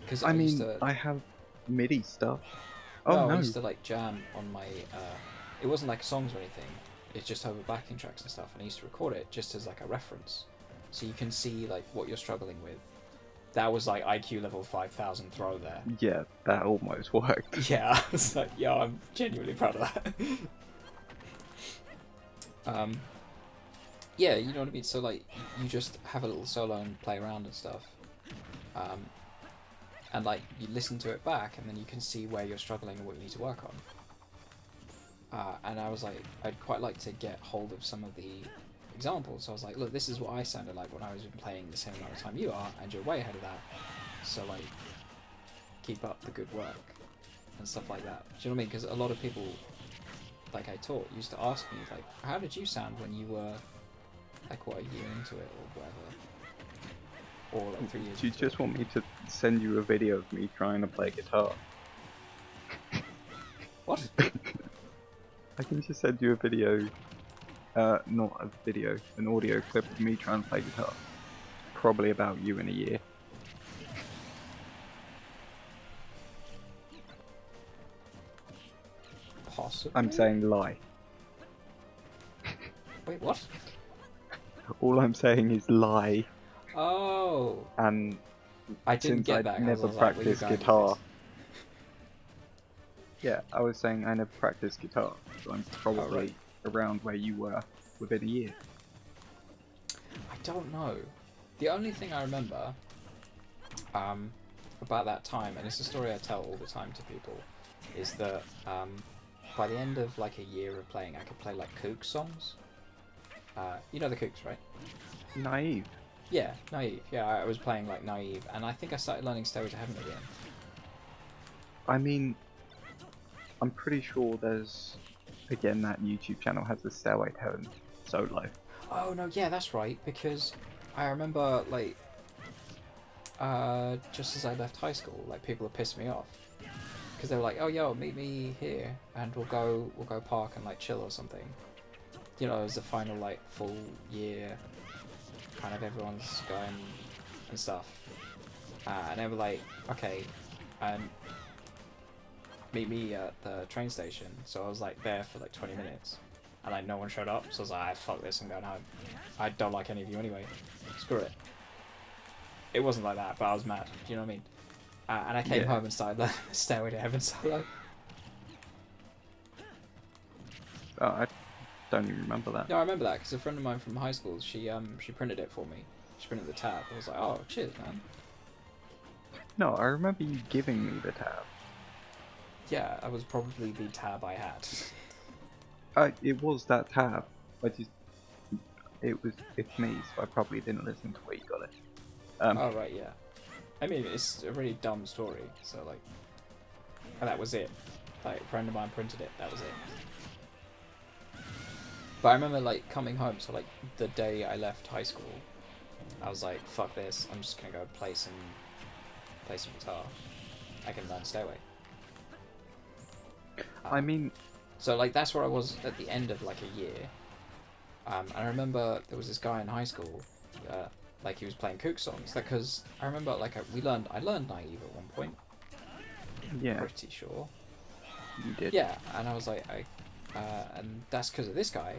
Because I mean, used to, I have MIDI stuff. no, Oh no! I used to like jam on my. It wasn't like songs or anything. It's just over backing tracks and stuff, and I used to record it just as like a reference, so you can see like what you're struggling with. That was like IQ level 5000 throw there. Yeah, that almost worked. Yeah, I was like, yo, I'm genuinely proud of that. Yeah, you know what I mean. So like, you just have a little solo and play around and stuff, and like you listen to it back, and then you can see where you're struggling and what you need to work on. And I was like, I'd quite like to get hold of some of the examples. So I was like, look, this is what I sounded like when I was playing the same amount of time you are, and you're way ahead of that. So like, keep up the good work and stuff like that. Do you know what I mean? Because a lot of people, like I taught, used to ask me like, how did you sound when you were like what, a year into it or whatever, or like 3 years. Do you into just it. want me to send you a video of me trying to play guitar? What? I can just send you a video, not a video, an audio clip of me trying to play guitar. Probably about you in a year. Possibly. I'm saying lie. Wait, what? All I'm saying is lie, Oh, and I didn't since get I that. never I was like, where you practiced going with guitar. this? Yeah, I was saying I never practiced guitar, so I'm probably right. around where you were within a year. I don't know. The only thing I remember about that time, and it's a story I tell all the time to people, is that by the end of like a year of playing, I could play like Kook songs. You know the Kooks, right? Naive. Yeah, Naive. Yeah, I was playing like Naive, and I think I started learning Stairway to Heaven again. I mean, I'm pretty sure there's, again, that YouTube channel has the Stairway to Heaven solo. Oh no, yeah, that's right, because I remember like just as I left high school, like people had pissed me off because they were like, "Oh, yo, meet me here, and we'll go park and like chill or something." You know, it was the final like full year, kind of everyone's going and stuff, and they were like, "Okay, meet me at the train station." So I was like there for like 20 minutes, and like no one showed up. So I was like, ah, "Fuck this, I'm going home. I don't like any of you anyway. Screw it." It wasn't like that, but I was mad. Do you know what I mean? And I came home and started learning Stairway to Heaven solo. Oh, I don't even remember that. No, I remember that because a friend of mine from high school, she printed it for me. She printed the tab. I was like, oh, cheers, man. No, I remember you giving me the tab. Yeah, that was probably the tab I had. It was that tab. It's me, so I probably didn't listen to where you got it. Oh, right, yeah. I mean, it's a really dumb story, so, like... And that was it. Like, a friend of mine printed it, that was it. But I remember like coming home, so like the day I left high school, I was like, fuck this, I'm just gonna go play some guitar. I can learn Stairway. I mean, so like that's where I was at the end of like a year. And I remember there was this guy in high school, like he was playing kook songs. Because I remember like I learned Naive at one point. yeah, Pretty sure. you did. Yeah, and I was like, and that's because of this guy.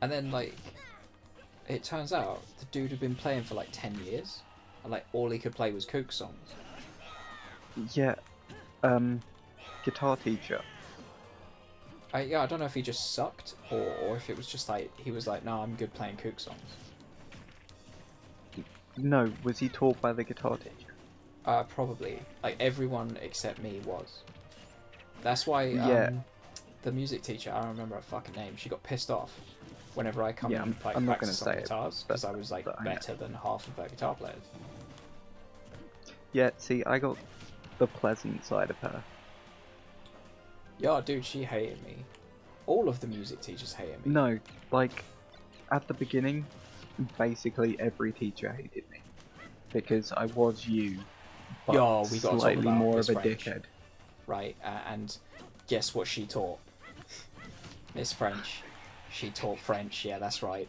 And then like, it turns out the dude had been playing for like 10 years, and like all he could play was kook songs. Yeah, guitar teacher. I don't know if he just sucked or if it was just like he was like, no, I'm good playing kook songs. No, was he taught by the guitar teacher? Probably. Like everyone except me was. That's why Yeah. the music teacher, I don't remember her fucking name, she got pissed off whenever I come Yeah, and like I'm not practice gonna on say it, guitars because I was like but I know. better than half of her guitar players. Yeah, see, I got the pleasant side of her. Yeah, dude, she hated me. All of the music teachers hated me. No, like, at the beginning, basically every teacher hated me. Because I was you, but Yo, we gotta talk slightly about more Miss of a French. dickhead. Right, and guess what she taught? Miss French. She taught French, yeah, that's right.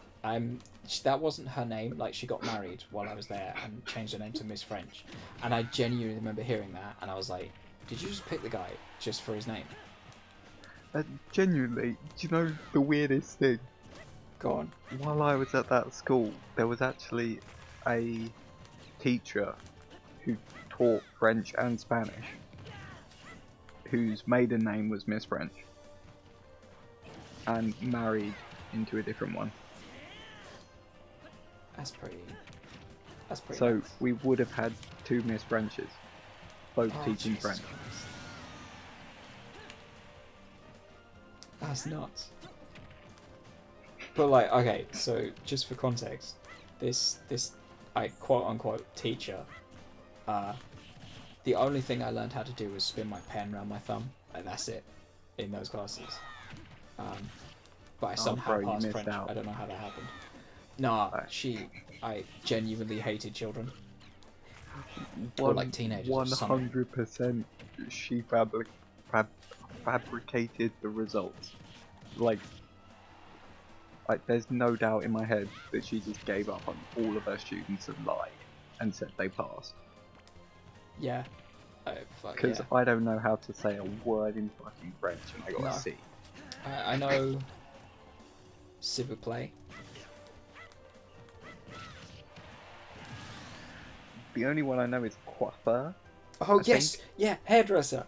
That wasn't her name, like she got married while I was there and changed her name to Miss French. And I genuinely remember hearing that and I was like, did you just pick the guy just for his name? Genuinely, do you know the weirdest thing? Go on. While I was at that school, there was actually a teacher who taught French and Spanish, whose maiden name was Miss French, and married into a different one. That's pretty So nice. we would have had two Miss Frenches, both Oh, teaching Jesus French. Christ. That's nuts. But like, okay, so just for context, this quote unquote teacher, the only thing I learned how to do was spin my pen around my thumb, and that's it, in those classes. But I somehow bro, you passed missed French. out. I don't know how that happened. Nah, Right. I genuinely hated children. Or like teenagers or something. 100% she fabricated the results. Like, there's no doubt in my head that she just gave up on all of her students and lied and said they passed. Yeah. Oh, fuck Because yeah. I don't know how to say a word in fucking French and I got No. a C. I know s'il vous plaît. The only one I know is coiffeur. Oh, I yes! think. Yeah, hairdresser.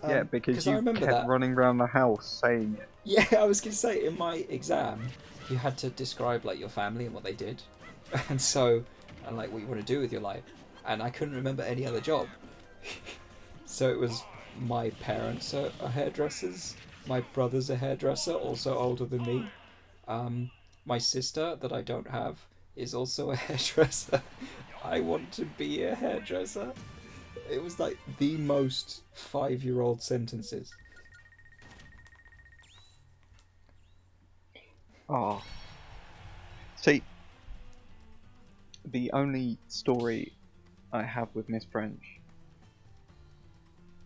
Yeah, because I you remember kept that. running around the house saying it. Yeah, I was going to say, in my exam, you had to describe, like, your family and what they did. And so, and, like, what you want to do with your life. And I couldn't remember any other job. So it was, my parents are hairdressers. My brother's a hairdresser, also older than me. My sister, that I don't have, is also a hairdresser. I want to be a hairdresser. It was, like, the most 5-year-old sentences. Oh. See, the only story I have with Miss French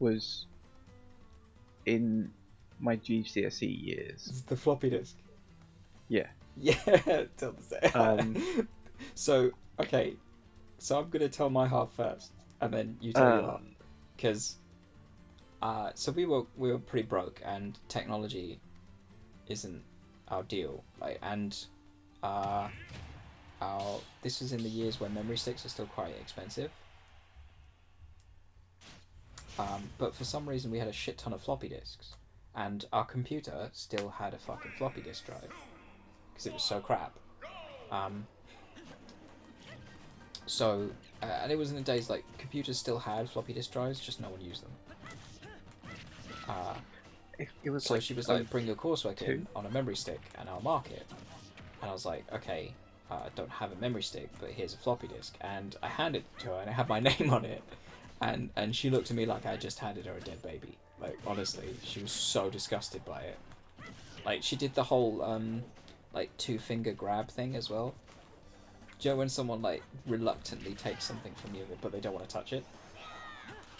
was in my GCSE years. The floppy disk. Yeah. Yeah, tell the So, okay. So I'm going to tell my half first, and then you tell your half. Because, so we were pretty broke, and technology isn't our deal. Like, and this was in the years when memory sticks are still quite expensive. But for some reason we had a shit ton of floppy disks, and our computer still had a fucking floppy disk drive because it was so crap. And it was in the days like computers still had floppy disk drives, just no one used them. It was So like, she was like, bring your coursework two. in on a memory stick and I'll mark it. And I was like, okay, I don't have a memory stick, but here's a floppy disk. And I handed it to her and I had my name on it. And she looked at me like I just handed her a dead baby. Like, honestly, she was so disgusted by it. Like she did the whole like 2-finger grab thing as well. Do you know when someone like reluctantly takes something from you but they don't want to touch it?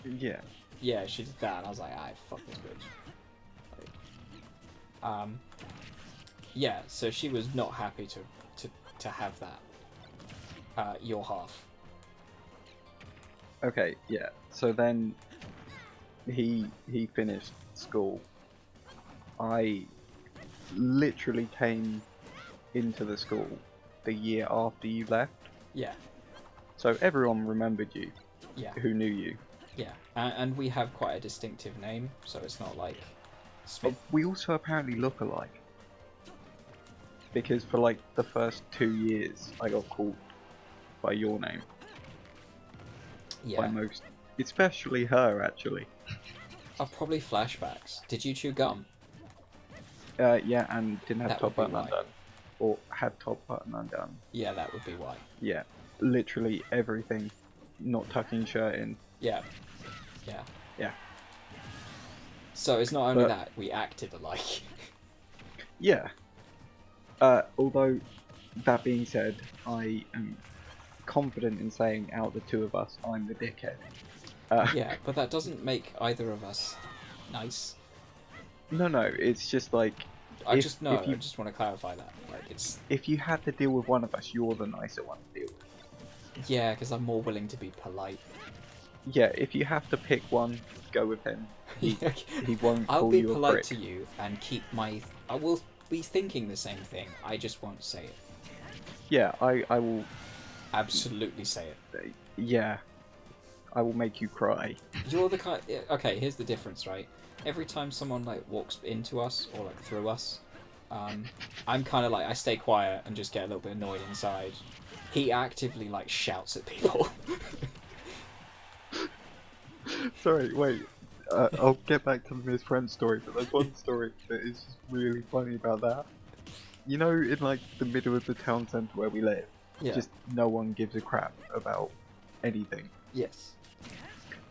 Yeah. Yeah, she did that, and I was like, "I fuck this bitch." Like, yeah, so she was not happy to have that. Your half. Okay, yeah. So then he finished school. I literally came into the school the year after you left. Yeah, So everyone remembered you yeah, who knew you. yeah. And we have quite a distinctive name, so it's not like But Smith. we also apparently look alike. Because for like the first 2 years I got called by your name. By Yeah. most, especially her actually. Probably flashbacks. Did you chew gum? Yeah, and didn't have That top would be button why. undone. Or had top button undone. Yeah, that would be why. Yeah, literally everything. Not tucking shirt in. Yeah. Yeah. Yeah. So it's not only But- that, we acted alike. Yeah. Although, that being said, I am confident in saying out of the two of us, I'm the dickhead. Yeah, but that doesn't make either of us nice. No, it's just like, I If- just know. if you- I just want to clarify that. Like it's if you had to deal with one of us, you're the nicer one to deal with. yeah, because I'm more willing to be polite. Yeah, if you have to pick one, go with him. He won't I'll call be you a polite prick. to you and keep my. I will be thinking the same thing. I just won't say it. Yeah, I will. Absolutely say it. Yeah, I will make you cry. You're the kind. Okay, here's the difference, right? Every time someone like walks into us or like through us, I'm kind of like I stay quiet and just get a little bit annoyed inside. He actively like shouts at people. Sorry, wait. I'll get back to the Miss Friend story, but there's one story that is just really funny about that. You know, in like the middle of the town centre where we live, Yeah. just no one gives a crap about anything. Yes.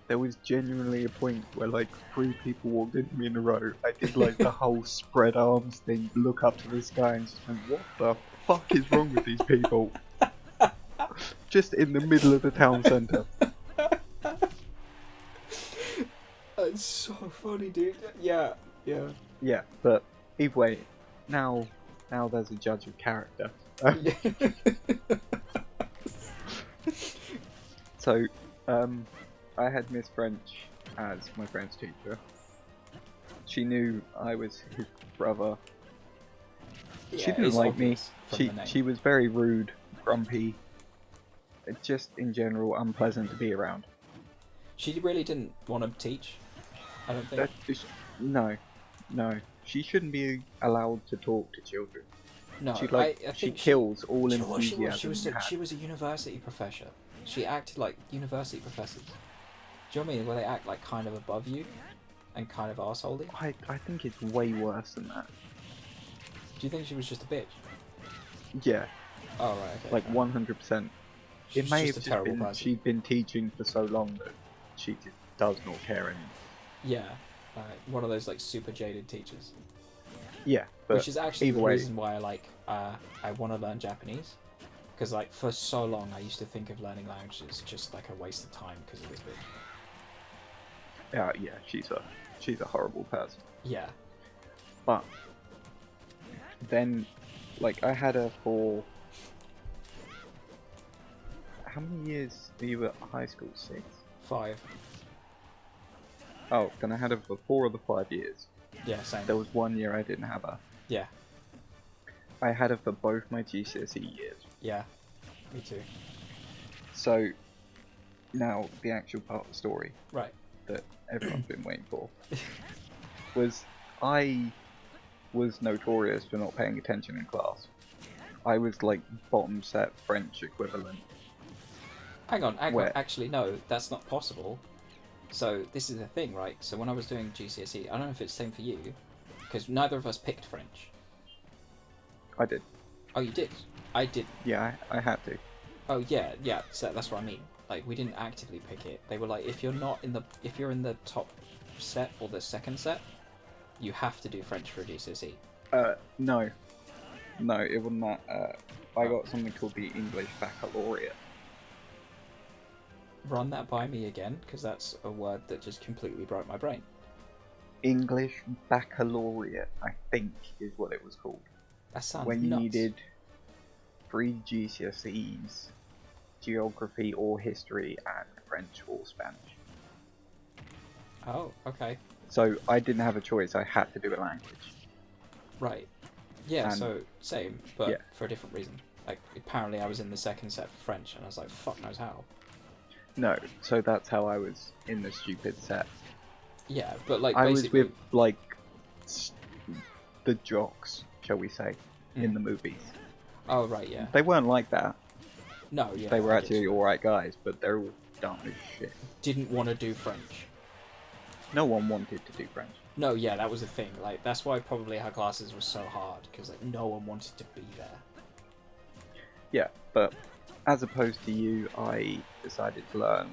There was genuinely a point where like 3 people walked into me in a row. I did like the whole spread arms thing, look up to the sky and just went, what the fuck is wrong with these people? Just in the middle of the town centre. That's so funny, dude. Yeah. Yeah. Yeah, but either way, now there's a judge of character. So, I had Miss French as my French teacher. She knew I was his brother. She didn't it's like me. obvious from the name. She was very rude, grumpy, just in general unpleasant to be around. She really didn't want to teach. I don't think. That is, no, she shouldn't be allowed to talk to children. No, She I she think kills all Do you know what enthusiasm. she was? you had. She was a university professor. She acted like university professors. Do you know what I mean? Where they act like kind of above you, and kind of arseholey. I think it's way worse than that. Do you think she was just a bitch? Yeah, Oh right, okay. like fair. 100%. She's It may just have a terrible been person. she'd been teaching for so long that she just does not care anymore. Yeah, one of those like super jaded teachers. Yeah, but Which is actually either the way, reason why I want to learn Japanese. Because like for so long I used to think of learning languages just like a waste of time because of this bitch. yeah, she's a horrible person. Yeah. But then, like, I had her for how many years were you at high school? 6. 5. Oh, then I had her for 4 of the 5 years. Yeah, same. There was 1 year I didn't have her. Yeah. I had her for both my GCSE years. Yeah. Me too. So now the actual part of the story Right. that everyone's been waiting for was I was notorious for not paying attention in class. I was like bottom set French equivalent. Hang on, Where? actually no, that's not possible. So this is the thing, right? So when I was doing GCSE, I don't know if it's the same for you, because neither of us picked French. I did. Oh, you did? I did. Yeah, I had to. Oh yeah, yeah. So that's what I mean. Like we didn't actively pick it. They were like, if you're in the top set or the second set, you have to do French for a GCSE. No. No, it wasn't that. I got something called the English Baccalaureate. Run that by me again, because that's a word that just completely broke my brain. English Baccalaureate, I think, is what it was called. That sounds when you nuts. needed 3 GCSEs, geography or history, and French or Spanish. Oh, okay. So I didn't have a choice, I had to do a language. Right. Yeah, And- so same, but yeah. for a different reason. Like, apparently I was in the second set for French, and I was like, fuck knows how. No, so that's how I was in the stupid set. Yeah, but like, I was basically... with, like, the jocks, shall we say, in the movies. Oh, right, yeah. They weren't like that. No, yeah. They were I get actually you. alright guys, but they're all dumb as shit. Didn't want to do French. No one wanted to do French. No, yeah, that was the thing. Like, that's why probably her classes were so hard, because like no one wanted to be there. Yeah, but as opposed to you, I decided to learn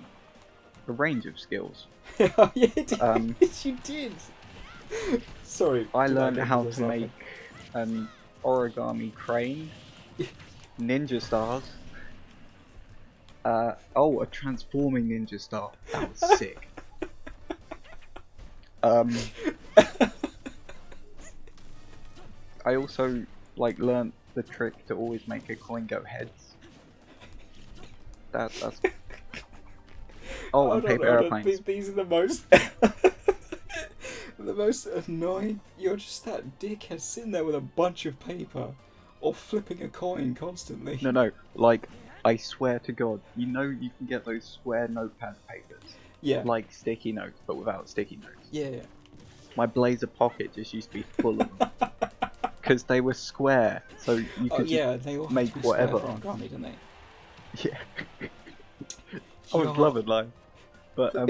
a range of skills. Oh, yeah, you did. Um, You did. Sorry. I did learned get how yourself to make an origami crane, ninja stars. A transforming ninja star. That was sick. I also learned the trick to always make a coin go heads. That's. Oh, and paper airplanes. These are the most the most annoying. You're just that dickhead sitting there with a bunch of paper or flipping a coin constantly. No, I swear to God, you know you can get those square notepad papers. Yeah. Like sticky notes, but without sticky notes. Yeah. My blazer pocket just used to be full of them. Because they were square, so you could they all make had to be whatever. square for origami, didn't they? Yeah. I was loving life. But, that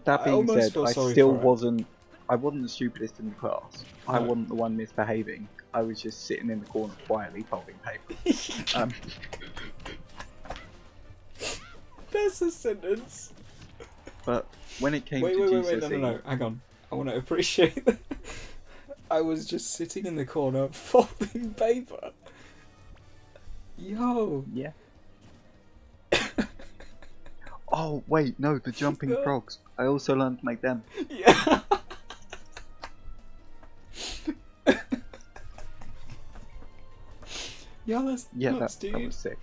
I being almost said, feel I sorry still for it. I wasn't the stupidest in the class. I No. wasn't the one misbehaving. I was just sitting in the corner quietly folding paper. That's a sentence. But when it came Wait, to no, GCSE, hang on. I want to appreciate that. I was just sitting in the corner folding paper. Yo. yeah. Oh wait, no, the jumping frogs. I also learned to make them. Yeah. Yeah, that's Yeah, nuts, that dude. was sick.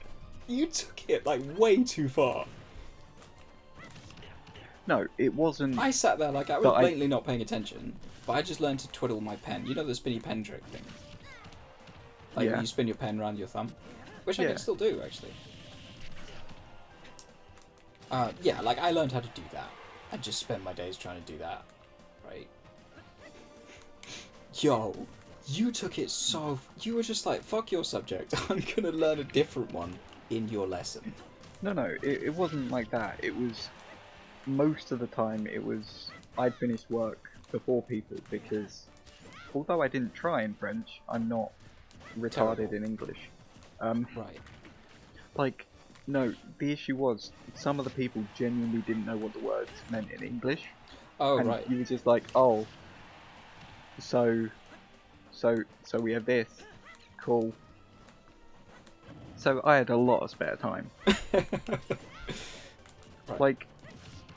You took it like way too far. No, it wasn't. I sat there like I was But blatantly not paying attention, but I just learned to twiddle my pen. You know the spinny pen trick thing? Like Yeah. when you spin your pen around your thumb? Which I Yeah. can still do, actually. Yeah, like I learned how to do that. I just spend my days trying to do that, right? Yo, you took it so... You were just like, fuck your subject. I'm gonna learn a different one in your lesson. No, it wasn't like that. It was most of the time. It was I'd finished work before people because although I didn't try in French, I'm not retarded Terrible. in English. Right. No, the issue was some of the people genuinely didn't know what the words meant in English. Oh, And right. you were just like, oh, so we have this, cool. So I had a lot of spare time. Right. Like,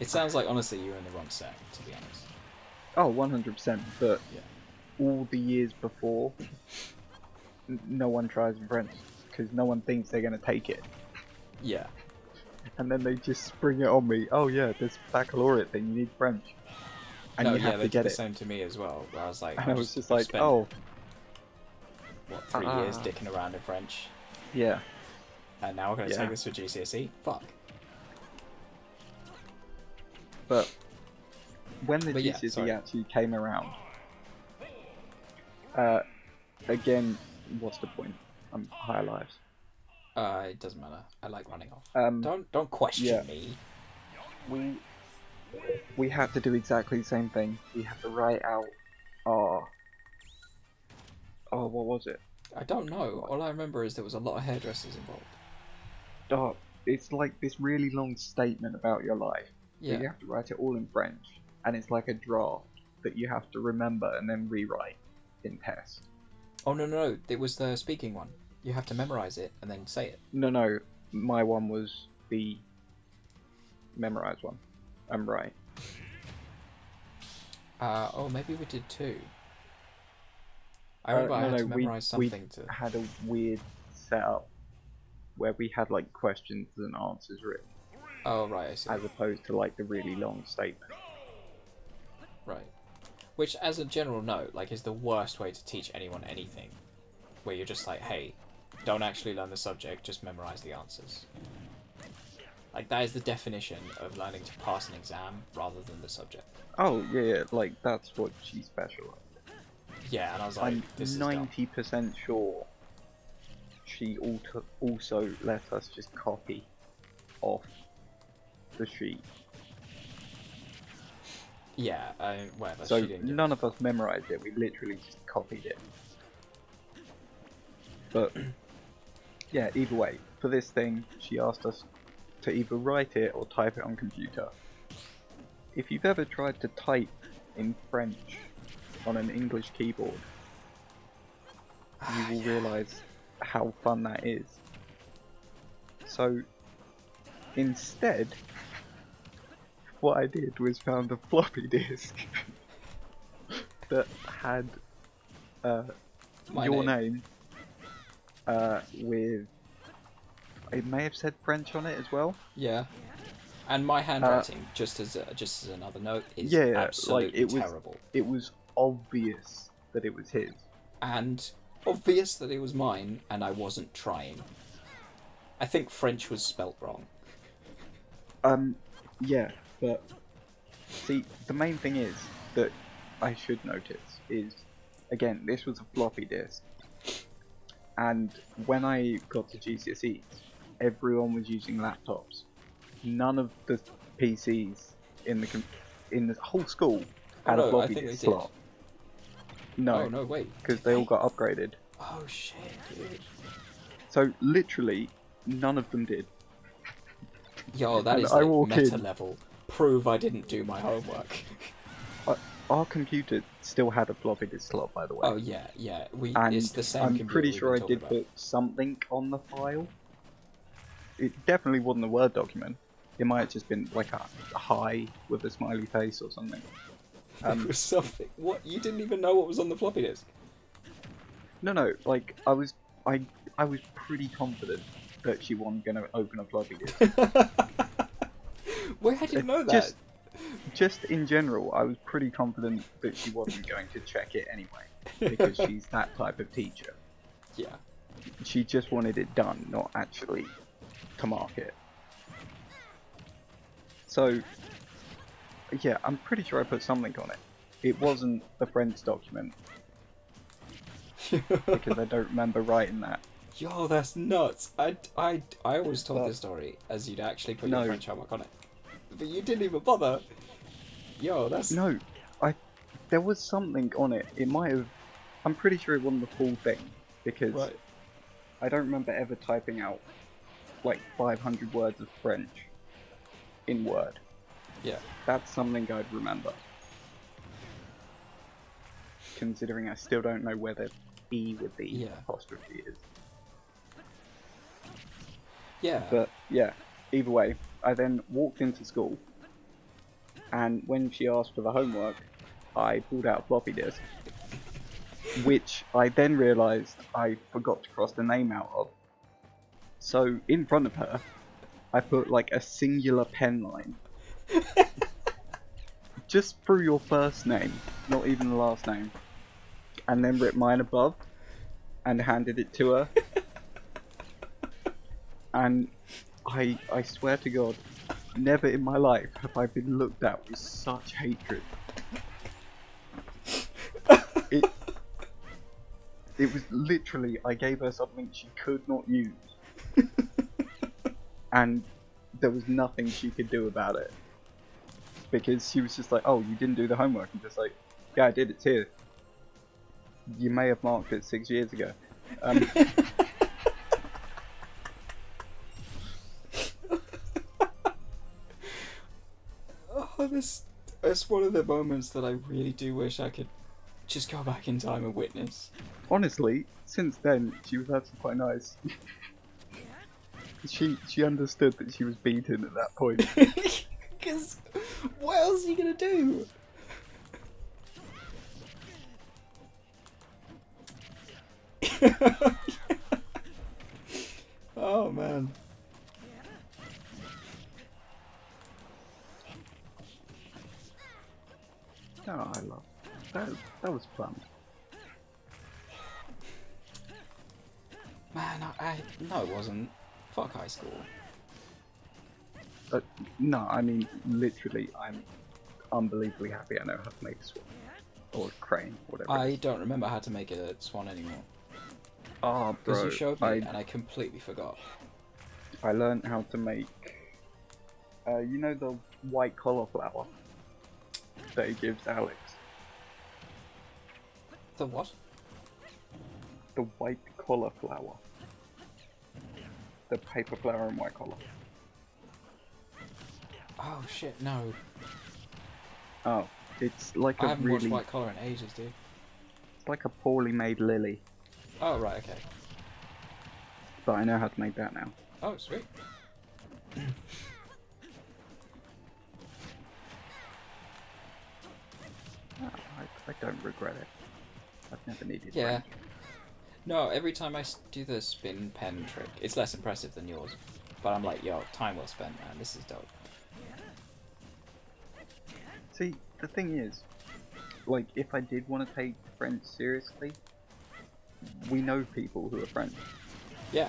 It sounds like, honestly, you were in the wrong set, to be honest. oh, 100%. But Yeah. all the years before, no one tries in French because no one thinks they're gonna take it. Yeah. And then they just spring it on me. Oh yeah, this baccalaureate thing, you need French, and No, you yeah, have they to did get the it. same to me as well, where I was like... And I was just I've like, spent, oh, what, 3 years dicking around in French, yeah. and now we're going to Yeah. take this for GCSE? Fuck. But when the But yeah, GCSE sorry. actually came around, again, what's the point? I'm higher lives. It doesn't matter. I like running off. Um, Don't question yeah. me. we had to do exactly the same thing. We had to write out our... Oh, what was it? I don't know. All I remember is there was a lot of hairdressers involved. Oh, it's like this really long statement about your life. Yeah. You have to write it all in French, and it's like a draft. that you have to remember and then rewrite in test. Oh no, it was the speaking one. You have to memorize it and then say it. No, my one was the memorized one. I'm right. Oh, maybe we did two. I remember I had to memorize something we had a weird setup where we had like questions and answers written. Oh right, I see. As opposed to like the really long statement. Right. Which, as a general note, like, is the worst way to teach anyone anything. Where you're just like, hey, don't actually learn the subject, just memorize the answers. Like, that is the definition of learning to pass an exam rather than the subject. Oh, yeah, like, that's what she specialized in. Yeah, and I was like, I'm this is 90% sure she also let us just copy off the sheet. Yeah, whatever. So she didn't none of us memorized it, we literally just copied it. But, yeah, either way, for this thing, she asked us to either write it or type it on computer. If you've ever tried to type in French on an English keyboard, you will realise how fun that is. So, instead, what I did was found a floppy disk that had your name with, it may have said French on it as well. Yeah. And my handwriting, just as another note, is absolutely terrible. It was obvious that it was his. And obvious that it was mine, and I wasn't trying. I think French was spelt wrong. Yeah, but see, the main thing is that I should notice is, again, this was a floppy disk, and when I got to GCSEs, everyone was using laptops. None of the PCs in the whole school had a floppy disk slot. No. Oh no, wait. Because they all got upgraded. Oh shit, dude. So literally, none of them did. Yo, that is like meta level. Prove I didn't do my homework. Our computer still had a floppy disk slot, by the way. Oh yeah. It's the same. I'm pretty sure I did put something on the file. It definitely wasn't a Word document. It might have just been like a hi with a smiley face or something. It was something. What? You didn't even know what was on the floppy disk? No. Like I was pretty confident that she wasn't going to open a floppy disk. Where did you know that? Just in general, I was pretty confident that she wasn't going to check it anyway, because she's that type of teacher. Yeah. She just wanted it done, not actually to mark it. So, yeah, I'm pretty sure I put something on it. It wasn't a French document, because I don't remember writing that. Yo, that's nuts. I always told this story as you'd actually put your French homework on it. But you didn't even bother. Yo, that's... No, there was something on it. It might have... I'm pretty sure it wasn't the full thing, because I don't remember ever typing out like 500 words of French in Word. Yeah. That's something I'd remember. Considering I still don't know where the E with the apostrophe is. Yeah. But yeah, either way, I then walked into school, and when she asked for the homework, I pulled out a floppy disk, which I then realised I forgot to cross the name out of. So in front of her, I put like a singular pen line. Just through your first name, not even the last name. And then wrote mine above, and handed it to her. And I swear to God, never in my life have I been looked at with such hatred. It was literally, I gave her something she could not use. And there was nothing she could do about it. Because she was just like, oh, you didn't do the homework. And just like, yeah, I did, it's here. You may have marked it 6 years ago. Oh, this... It's one of the moments that I really do wish I could just go back in time and witness. Honestly, since then, she was actually quite nice. She understood that she was beaten at that point. Because what else are you gonna do? Oh man. Oh, I love that. That was fun. Man, no, it wasn't. Fuck high school. But no, I mean literally, I'm unbelievably happy I know how to make a swan or a crane, whatever. I don't remember how to make a swan anymore. Oh, Because bro, you showed me and I completely forgot. I learned how to make. You know the white cauliflower that he gives Alex. The what? The white cauliflower. The paper flower and white collar. Oh shit, no. Oh, it's like I a haven't really. watched White Collar in ages, dude. It's like a poorly made lily, Oh, right, okay. but I know how to make that now. Oh, sweet. I don't regret it. I've never needed. Yeah. range. No, every time I do the spin pen trick, it's less impressive than yours. But I'm like, yo, time well spent, man. This is dope. See, the thing is, like, if I did want to take French seriously, we know people who are French. Yeah.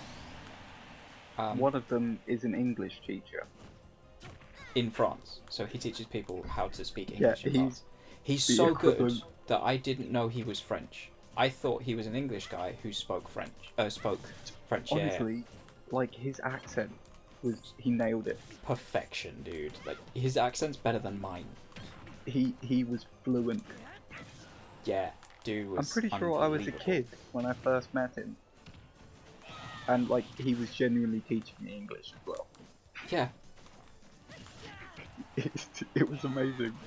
One of them is an English teacher. In France, so he teaches people how to speak Yeah, English in France. He's the so good equivalent- that I didn't know he was French. I thought he was an English guy who spoke French. French, yeah. Honestly, like, his accent he nailed it. Perfection, dude. Like, his accent's better than mine. He was fluent. Yeah, dude was I'm pretty sure I was a unbelievable. kid when I first met him. And, like, he was genuinely teaching me English as well. Yeah. It was amazing.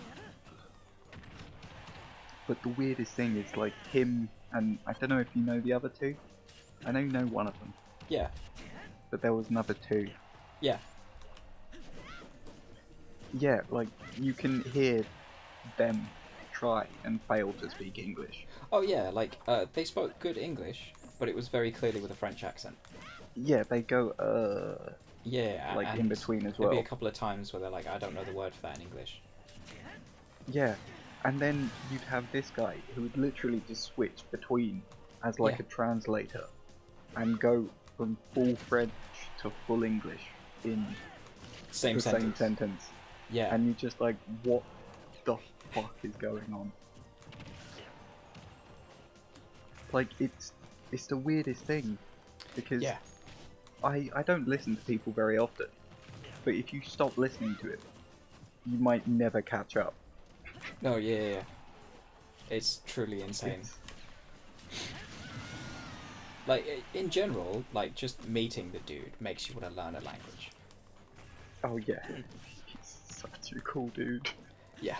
But the weirdest thing is, like, him and I don't know if you know the other two. I know you know one of them, Yeah. but there was another two. Yeah. Yeah, like, you can hear them try and fail to speak English. Oh yeah, like they spoke good English, but it was very clearly with a French accent. Yeah, they go, Yeah, like, and in between as there'd be well. a couple of times where they're like, I don't know the word for that in English. Yeah, and then you'd have this guy who would literally just switch between as like Yeah. a translator and go from full French to full English in Same the sentence. same sentence. Yeah. And you're just like, what the fuck is going on? Like, it's the weirdest thing, because Yeah. I don't listen to people very often, but if you stop listening to it, you might never catch up. No, yeah. It's truly insane. It's- Like, in general, like, just meeting the dude makes you want to learn a language. Oh yeah, he's such a cool dude. Yeah.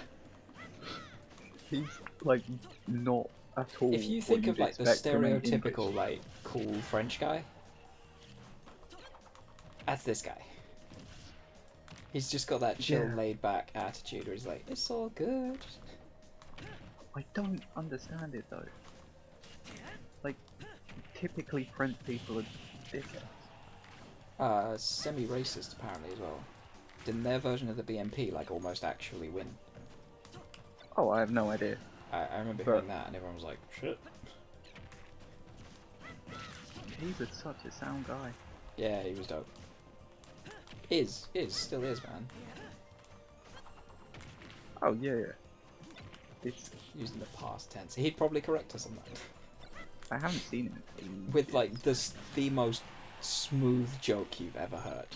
He's like not at all. If you what think of, you'd like, the expect from an stereotypical, English- like, cool French guy, that's this guy. He's just got that chill, Yeah. laid-back attitude where he's like, it's all good. I don't understand it though. Like, typically French people are dickheads. Semi-racist, apparently, as well. Didn't their version of the BMP, like, almost actually win? Oh, I have no idea. I remember But- hearing that, and everyone was like, shit. He was such a sound guy. Yeah, he was dope. Still is, man. Oh yeah, yeah. It's Using the past tense. He'd probably correct us on that. I haven't seen him in With, like, the most smooth joke you've ever heard.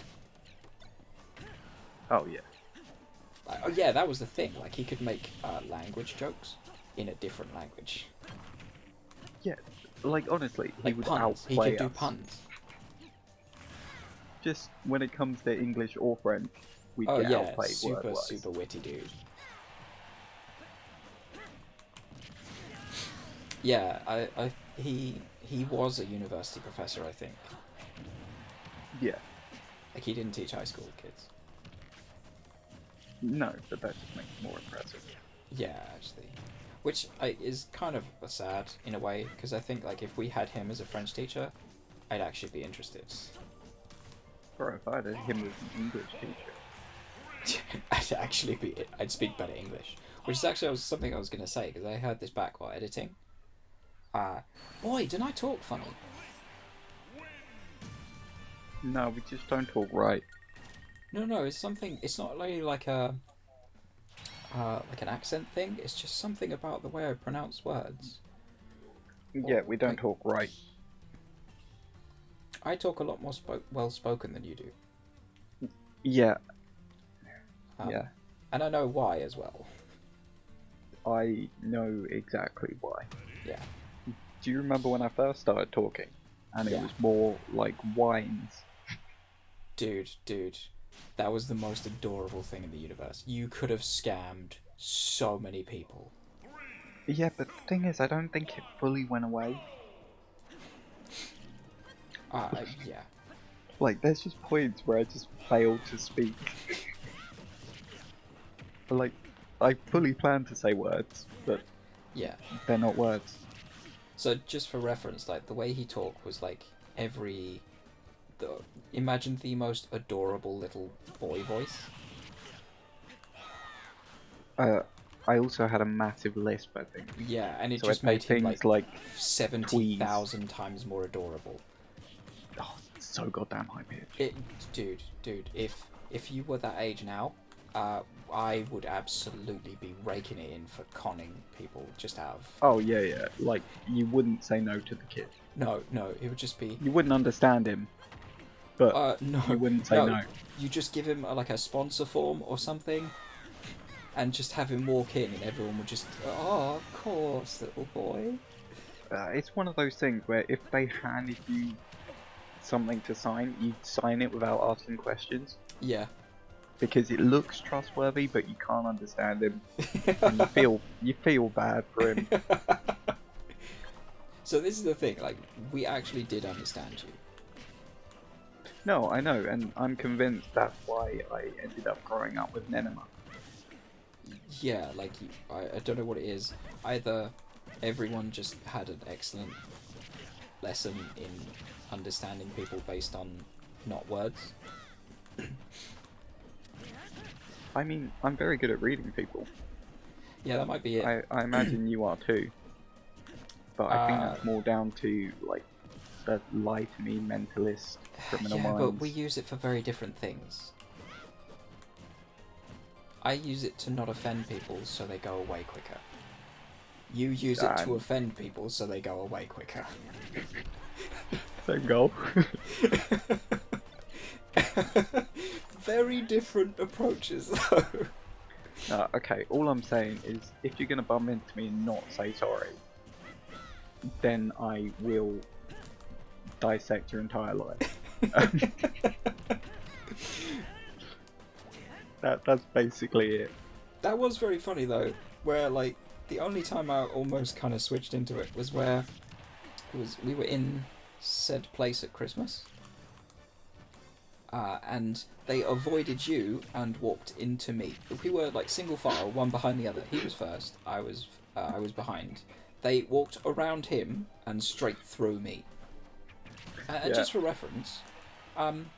Oh yeah. Like, oh yeah, that was the thing. Like, he could make language jokes in a different language. Yeah. Like honestly, he Like would puns. He outplay could do us. puns. Just when it comes to English or French, we'd Oh get yeah, outplayed super word-wise. super witty dude. Yeah, he was a university professor, I think. Yeah. Like, he didn't teach high school kids. No, but that just makes it more impressive. Yeah, actually. Which is kind of sad, in a way, because I think, like, if we had him as a French teacher, I'd actually be interested. Or if I had him as an English teacher. I'd speak better English. Which is actually something I was going to say, because I heard this back while editing. Boy, didn't I talk funny? No, we just don't talk right. No, it's something. It's not really like a like an accent thing. It's just something about the way I pronounce words. Yeah, we don't talk right. I talk a lot more well spoken than you do. Yeah. Um, Yeah. And I know why as well. I know exactly why. Yeah. Do you remember when I first started talking? And it Yeah. was more like whines. Dude, that was the most adorable thing in the universe. You could have scammed so many people. Yeah, but the thing is, I don't think it fully went away. Yeah. Like, there's just points where I just fail to speak. Like, I fully plan to say words, but Yeah. they're not words. So just for reference, like, the way he talked was like imagine the most adorable little boy voice. I also had a massive lisp, I think. Yeah, and it So just I made him things like like 70,000 times more adorable. Oh, it's so goddamn high pitched. Dude, if you were that age now, I would absolutely be raking it in for conning people just out of... Oh, yeah. Like, you wouldn't say no to the kid. No, it would just be... You wouldn't understand him, but no, you wouldn't say no. You just give him like a sponsor form or something, and just have him walk in, and everyone would just, oh, of course, little boy. It's one of those things where if they handed you something to sign, you'd sign it without asking questions. Yeah. Because it looks trustworthy, but you can't understand him, and you feel bad for him. So this is the thing, like, we actually did understand you. No, I know, and I'm convinced that's why I ended up growing up with Nenema. Yeah, like, I don't know what it is. Either everyone just had an excellent lesson in understanding people based on not words. I mean, I'm very good at reading people. Yeah, that might be it. I imagine you are too. But I think that's more down to, like, the lie to me mentalist criminal minds. But we use it for very different things. I use it to not offend people so they go away quicker. You use it to offend people so they go away quicker. Same goal. Very different approaches, though. Okay, all I'm saying is, if you're going to bump into me and not say sorry, then I will dissect your entire life. That's basically it. That was very funny, though, where, like, the only time I almost kind of switched into it was where we were in said place at Christmas. And they avoided you and walked into me. We were like single file, one behind the other. He was first, I was behind. They walked around him and straight through me. And just for reference, I'm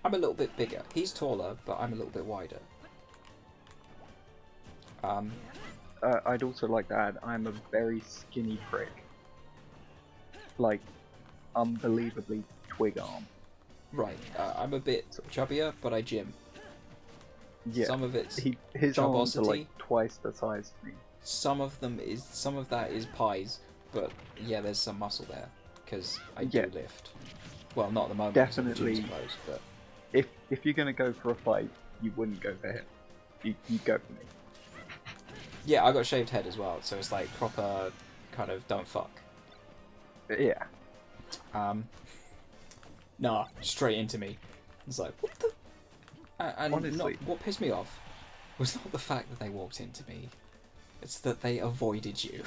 a little bit bigger. He's taller, but I'm a little bit wider. I'd also like to add, I'm a very skinny prick. Like, unbelievably twig arm. Right, I'm a bit chubbier, but I gym. Yeah, some of it's his arms are jobosity. like twice the size of me. Some of that is pies, but yeah, there's some muscle there because I do lift. Well, not at the moment. Definitely. The gym's closed, but If you're gonna go for a fight, you wouldn't go for him. You go for me. yeah, I got shaved head as well, so it's like proper kind of don't fuck. Yeah. Nah, straight into me. It's like, what the? And Honestly. what pissed me off was not the fact that they walked into me. It's that they avoided you.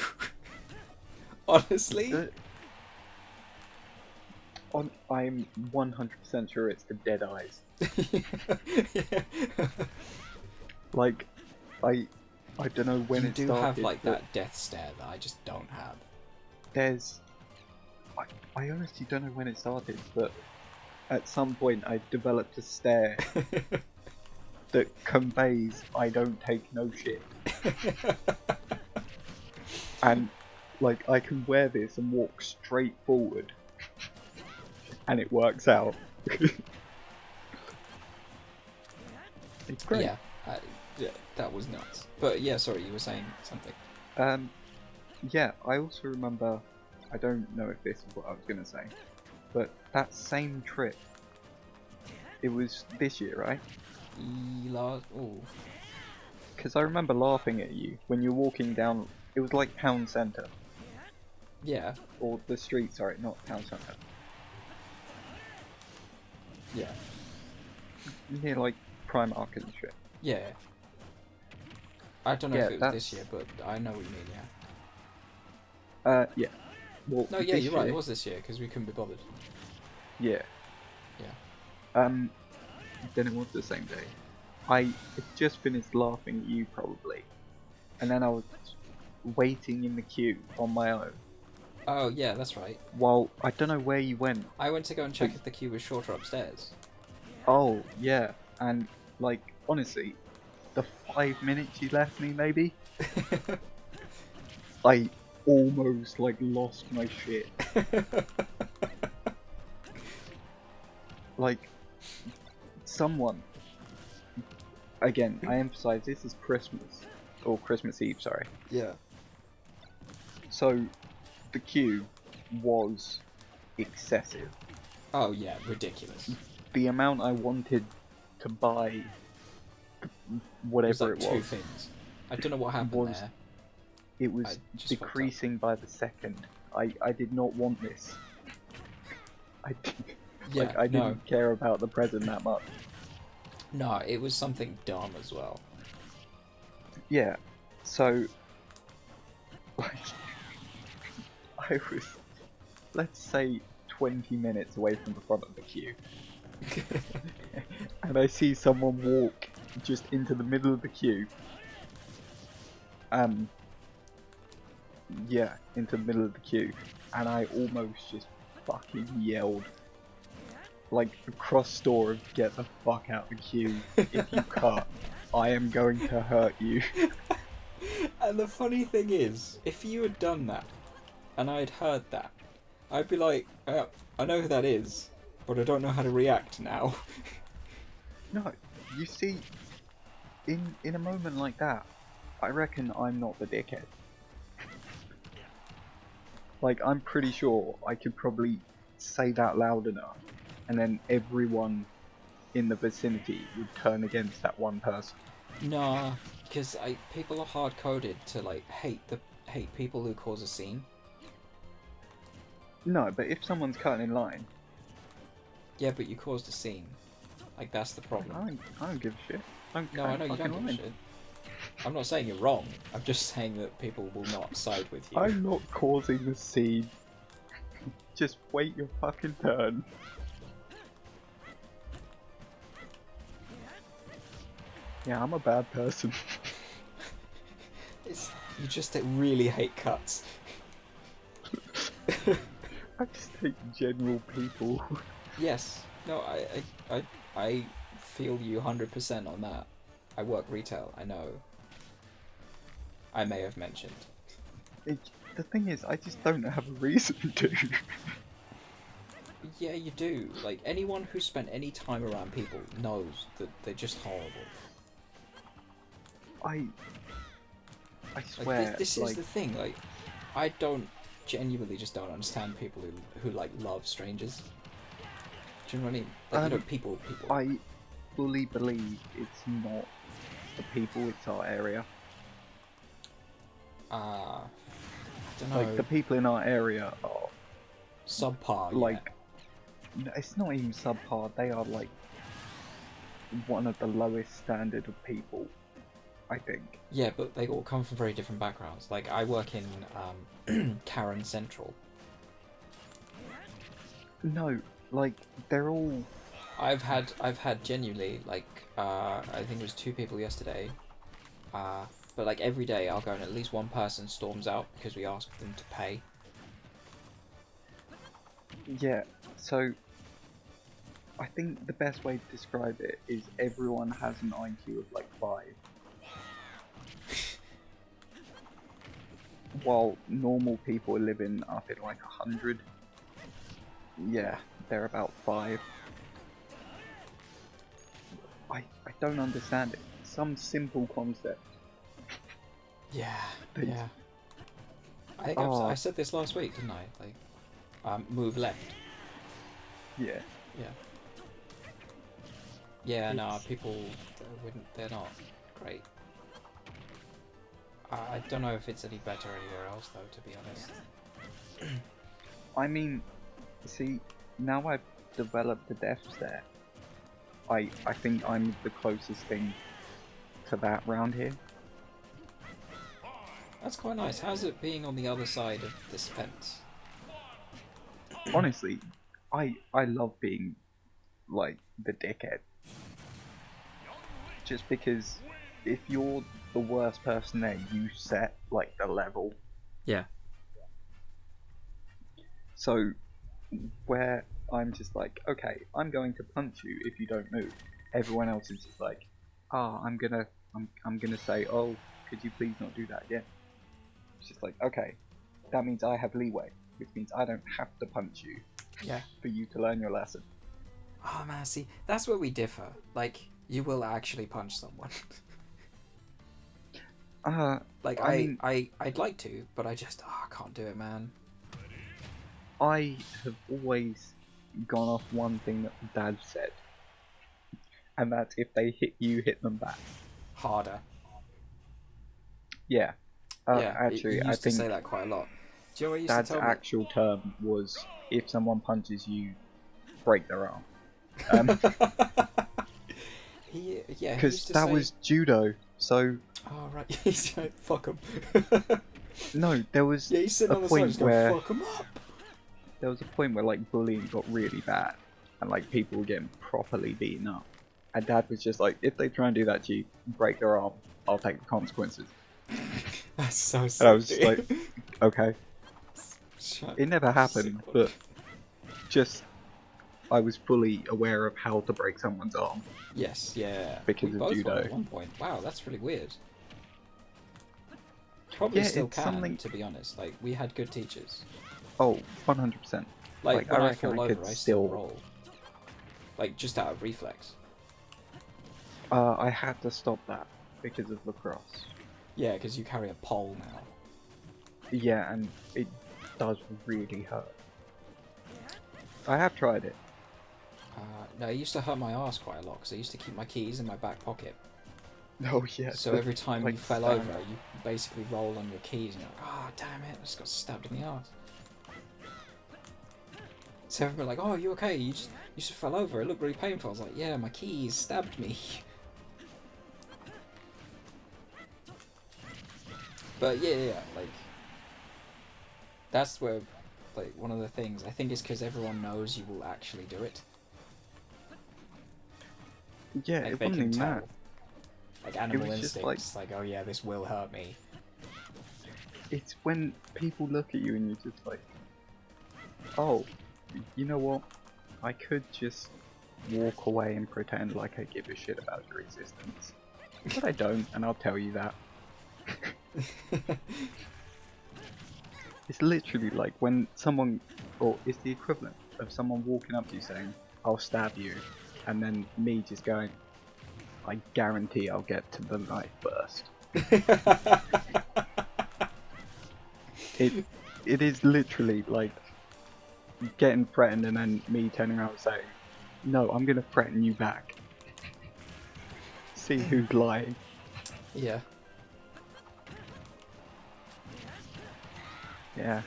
Honestly? I'm 100% sure it's the dead eyes. Like, I don't know when you it do started. have like but that death stare that I just don't have. There's, I honestly don't know when it started, but at some point I developed a stare that conveys I don't take no shit. And like I can wear this and walk straight forward, and it works out. It's great. Yeah, that was nuts. But yeah, sorry, you were saying something. Yeah, I also remember, I don't know if this is what I was going to say, but that same trip, it was this year, right? Oh. Because I remember laughing at you when you were walking down, it was like Town Centre. Yeah. Or the street, sorry, not Town Centre. Yeah. Near like Primark and shit. Yeah. I don't know Yeah, if it was this year, but I know what you mean, yeah. Yeah. Well, No, yeah, this you're right, it year- was this year, because we couldn't be bothered. Yeah. Yeah. Then it was the same day. I had just finished laughing at you probably, and then I was waiting in the queue on my own. Oh, yeah, that's right. While I don't know where you went. I went to go and check if the queue was shorter upstairs. Oh yeah, and like honestly, the 5 minutes you left me maybe, I almost like lost my shit. Like someone. Again, I emphasize this is Christmas or Christmas Eve. Sorry. Yeah. So, the queue was excessive. Oh, yeah, ridiculous. The amount I wanted to buy, whatever It was like it two was, things. I don't know what happened was- there. it I was just fucked up. decreasing by the second. I did not want this. I Yeah, like I didn't care about the present that much. No, it was something dumb as well. Yeah, so like I was, let's say, 20 minutes away from the front of the queue, and I see someone walk just into the middle of the queue. Yeah, into the middle of the queue, and I almost just fucking yelled, like across store, get the fuck out of the queue. If you cut, I am going to hurt you. And the funny thing is, if you had done that, and I'd heard that, I'd be like, I know who that is, but I don't know how to react now. No, you see, in a moment like that, I reckon I'm not the dickhead. Like, I'm pretty sure I could probably say that loud enough, and then everyone in the vicinity would turn against that one person. Nah, because people are hard coded to like hate people who cause a scene. No, but if someone's cutting in line, Yeah, but you caused a scene. Like that's the problem. I don't give a shit. I'm No, I know you don't give a shit. I'm not saying you're wrong. I'm just saying that people will not side with you. I'm not causing the scene. Just wait your fucking turn. Yeah, I'm a bad person. You just really hate cuts. I just hate general people. Yes. No, I feel you 100% on that. I work retail, I know. I may have mentioned. The thing is, I just don't have a reason to. Yeah, you do. Like, anyone who spent any time around people knows that they're just horrible. I Like, swear, this is the thing, like, I genuinely just don't understand people who like, love strangers. Do you know what I mean? Like, you know, people. I fully believe it's not the people, it's our area. I don't know. Like, the people in our area are, Subpar, like, it's not even subpar, they are, like, one of the lowest standard of people I think. Yeah, but they all come from very different backgrounds. Like, I work in Karen Central. No, like they're all. I've had genuinely, like, I think it was 2 people yesterday. But like every day I'll go and at least one person storms out because we asked them to pay. Yeah, so I think the best way to describe it is everyone has an IQ of like 5. While normal people are living up in like 100. Yeah, they're about 5. I don't understand it. Some simple concept. Yeah, They- yeah. I think Oh. I said this last week, didn't I? Like, move left. Yeah. Yeah. Yeah, no, It's- people they're not great. I don't know if it's any better anywhere else though, to be honest. I mean, see, now I've developed the deaths there. I think I'm the closest thing to that round here. That's quite nice. How's it being on the other side of this fence? Honestly, I love being like the dickhead. Just because if you're the worst person there, you set like the level. Yeah. So where I'm just like, okay, I'm going to punch you if you don't move. Everyone else is just like, I'm gonna say, oh, could you please not do that again? It's just like, okay, that means I have leeway, which means I don't have to punch you Yeah. for you to learn your lesson. Oh man, see, that's where we differ. Like, you will actually punch someone. Like, I mean, I'd like to, but I can't do it, man. I have always gone off one thing that Dad said, and that's if they hit you, hit them back. Harder. Yeah. Yeah, Actually, he I used to think say that quite a lot. Do you know what he used Dad's to tell me? actual term was if someone punches you, break their arm. He Because used to that say... was judo, so Oh, right. He's like, fuck him. no, there was Yeah, he's sitting a on the side point just going, where fuck him up. there was a point where like bullying got really bad, and like people were getting properly beaten up, and Dad was just like, if they try and do that to you, break their arm, I'll take the consequences. That's so sick. And I was just like, dude. okay. Shut It never happened, sick. but just I was fully aware of how to break someone's arm. Yes, yeah. Because we of both judo. were at one point. Wow, that's really weird. Probably Yeah, still it's can, something- to be honest. Like, we had good teachers. Oh, 100%. Like I when I reckon fall I over, could I still still- roll. Like, just out of reflex. I had to stop that because of lacrosse. Yeah, because you carry a pole now. Yeah, and it does really hurt. I have tried it. No, it used to hurt my ass quite a lot because I used to keep my keys in my back pocket. Oh yeah. So every time like, you fell stand. over, you basically roll on your keys and you're like, oh, damn it, I just got stabbed in the ass. So everyone like, oh, you okay? You just fell over. It looked really painful. I was like, yeah, my keys stabbed me. But yeah, like, that's where, like, one of the things, I think it's because everyone knows you will actually do it. Yeah, Like, it they wasn't can even tell. that. Like, animal was just instincts, like, oh yeah, this will hurt me. It's when people look at you and you're just like, oh, you know what? I could just walk away and pretend like I give a shit about your existence. But I don't, and I'll tell you that. It's literally like when someone, or it's the equivalent of someone walking up to you saying, I'll stab you, and then me just going, I guarantee I'll get to the knife first. It is literally like getting threatened and then me turning around and saying, no, I'm gonna threaten you back. See who's lying. Yeah. Yeah.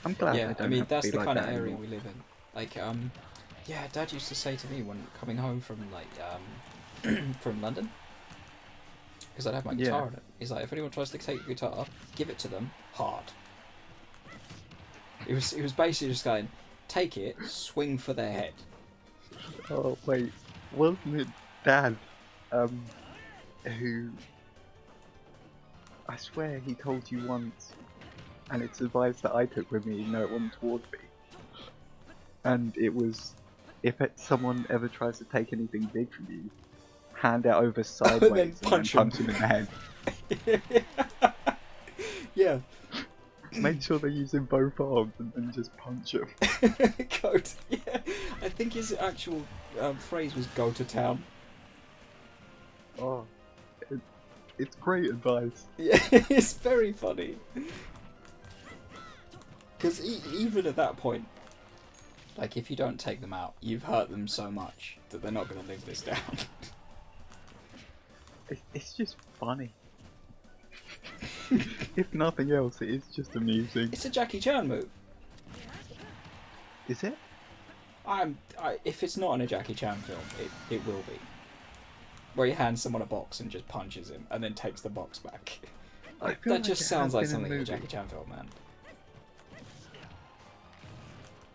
I'm glad I Yeah, don't I mean, have to that's be the like kind of that area anymore. we live in. Like, yeah, Dad used to say to me when coming home from, like, from London, because I'd have my guitar on it. He's like, if anyone tries to take the guitar, give it to them hard. He was basically just going, take it, swing for their head. Oh wait, wasn't it Dad? Who? I swear he told you once, and it's advice that I took with me, even though it wasn't towards me. And it was, if someone ever tries to take anything big from you, hand it over sideways and then punch him in the head. Yeah. Make sure they're using both arms and then just punch him. Yeah. I think his actual phrase was "go to town." Oh, it's great advice. Yeah, it's very funny. Because even at that point, like, if you don't take them out, you've hurt them so much that they're not going to live this down. It's just funny. If nothing else, it is just amusing. It's a Jackie Chan move. Is it? If it's not in a Jackie Chan film, it will be. Where he hands someone a box and just punches him, and then takes the box back. That just sounds like something in a Jackie Chan film, man.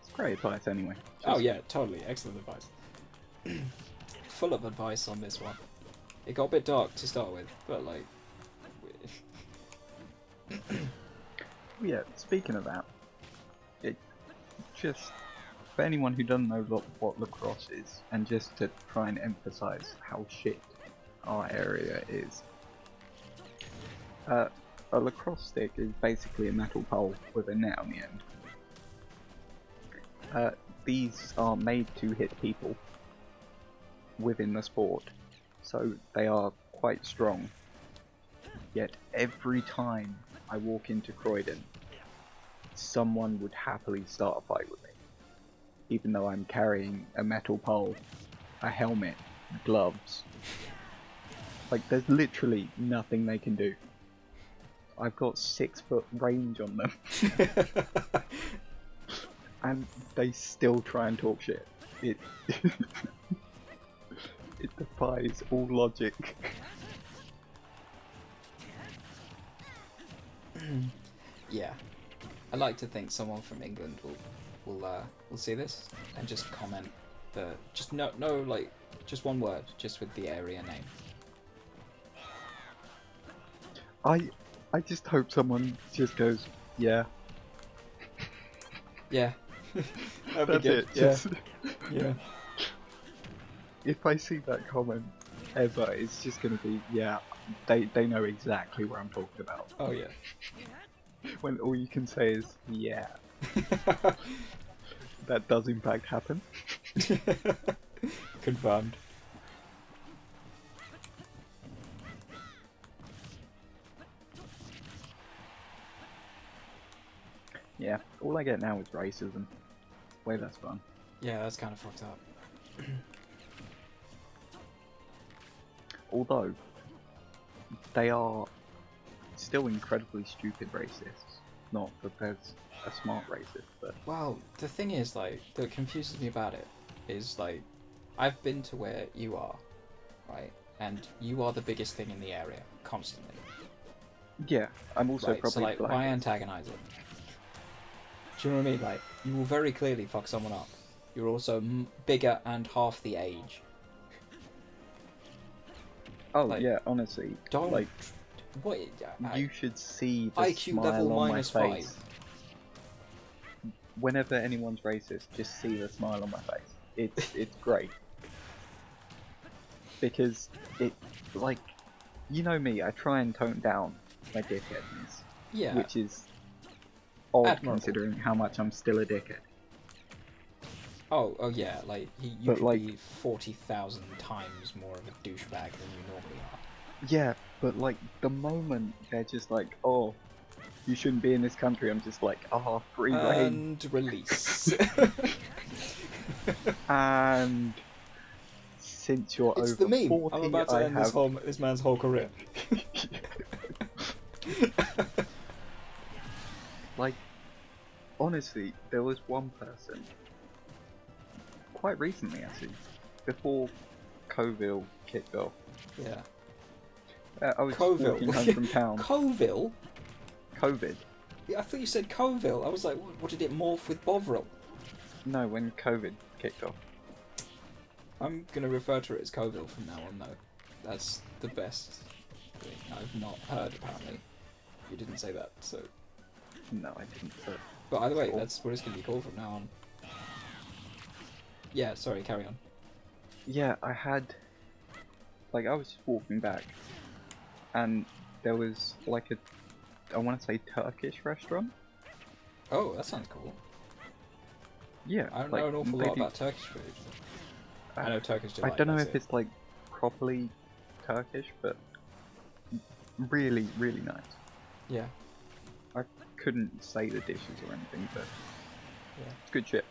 It's great advice anyway. Oh yeah, totally. Excellent advice. Full of advice on this one. It got a bit dark to start with, but like... Yeah, speaking of that, it just, for anyone who doesn't know what lacrosse is, and just to try and emphasise how shit our area is, a lacrosse stick is basically a metal pole with a net on the end. These are made to hit people within the sport, so they are quite strong. Yet every time I walk into Croydon, someone would happily start a fight with me, even though I'm carrying a metal pole, a helmet, gloves. Like, there's literally nothing they can do. I've got 6 foot range on them. And they still try and talk shit. It defies all logic. Yeah, I like to think someone from England will see this and just comment just one word, just with the area name. I just hope someone just goes, yeah. Yeah. That'd That's be good. it. Just, Yeah. if I see that comment ever, it's just gonna be, yeah, they know exactly what I'm talking about. Oh yeah. When all you can say is, yeah. That does in fact happen. Confirmed. Yeah, all I get now is racism. Way less fun. Yeah, that's kind of fucked up. Although, they are still incredibly stupid racists. Not that there's a smart racist, but... Well, the thing is, like, that confuses me about it is, like, I've been to where you are, right? And you are the biggest thing in the area, constantly. Yeah, I'm also Right, probably so, like, black. why antagonize it? Do you know what I mean? Like, you will very clearly fuck someone up. You're also bigger and half the age. Oh, like, yeah, honestly. Don't... Like, what? you should see the IQ smile level on my -5. face. Whenever anyone's racist, just see the smile on my face. It's great. Because it, like, you know me, I try and tone down my dickheadness. Yeah. Which is odd Admirable. considering how much I'm still a dickhead. Oh yeah, like, you But, could like, be 40,000 times more of a douchebag than you normally are. Yeah, but like the moment they're just like, oh, you shouldn't be in this country, I'm just like, oh, free reign. And release. And since you're It's over the meme. 40, I'm about to end this man's whole career. Like, honestly, there was one person, quite recently actually, before COVID kicked off, Yeah. I was Coville. walking home from town. Coville? COVID. Yeah, I thought you said Coville. I was like, what did it morph with Bovril? No, when COVID kicked off. I'm going to refer to it as Coville from now on, though. That's the best thing I've not heard, apparently. You didn't say that, so... No, I didn't. But But either way, that's what it's going to be called from now on. Yeah, sorry, carry on. yeah, I had... Like, I was just walking back, and there was, like, I want to say Turkish restaurant? Oh, that sounds cool. Yeah. I don't like, know an awful they lot do- about Turkish food. I know Turkish I delight. don't know that's if it. it's, like, properly Turkish, but really, really nice. Yeah. I couldn't say the dishes or anything, but Yeah. it's good shit.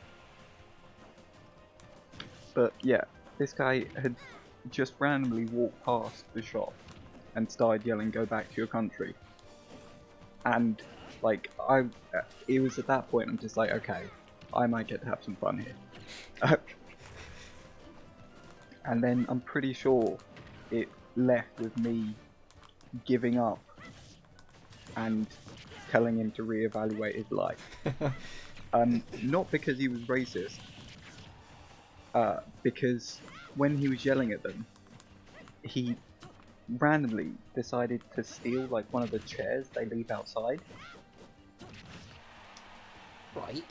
But yeah, this guy had just randomly walked past the shop and started yelling, "Go back to your country." And like it was at that point I'm just like, okay, I might get to have some fun here. And then I'm pretty sure it left with me giving up and telling him to reevaluate his life. Not because he was racist, because when he was yelling at them, he randomly decided to steal like one of the chairs they leave outside. Right.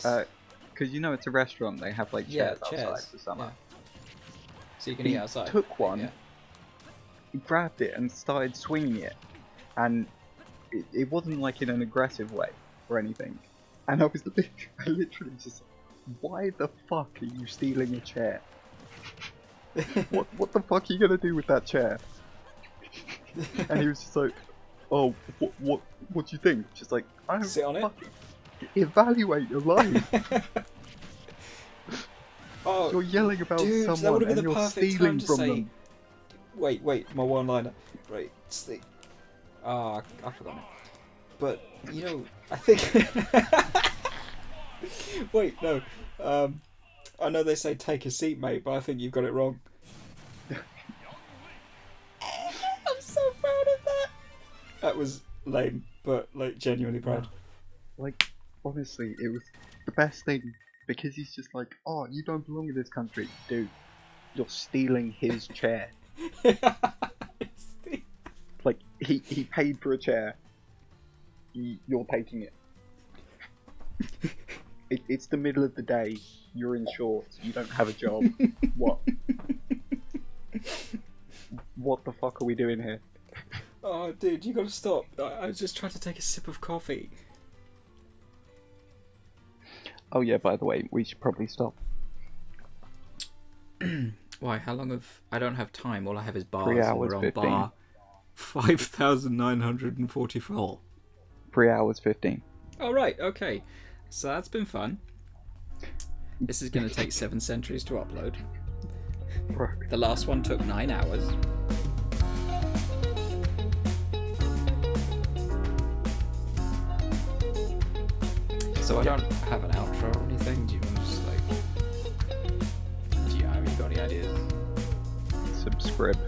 Because you know it's a restaurant, they have like chairs outside for summer. Yeah. So you can He eat outside. took one, Yeah. he grabbed it and started swinging it, and it wasn't like in an aggressive way or anything. And I literally just, why the fuck are you stealing a chair? What the fuck are you gonna do with that chair? And he was just like, oh, what do you think? Just like, I don't Sit on it? fucking evaluate your life. Oh, You're yelling about dude, that someone would have and been the you're perfect stealing time to from say. them. Wait, my one-liner. Right, I forgot it. But you know, I think. Wait, no. I know they say take a seat, mate, but I think you've got it wrong. I'm so proud of that. That was lame, but like genuinely proud. Like, honestly, it was the best thing because he's just like, oh, you don't belong in this country, dude. You're stealing his chair. Like, he paid for a chair. You're taking it. It's the middle of the day. You're in shorts. You don't have a job. What? What the fuck are we doing here? Oh, dude, you gotta stop. I was just trying to take a sip of coffee. Oh yeah, by the way, we should probably stop. Why? How long have... I don't have time. All I have is bars. 3 and hours, we're on 15. bar 5,944. 3 hours 15. Oh, right. Okay. So that's been fun. This is going to take 7 centuries to upload. Bro. The last one took 9 hours. So I don't have an outro or anything. Do you want to just like... have you got any ideas? Subscribe.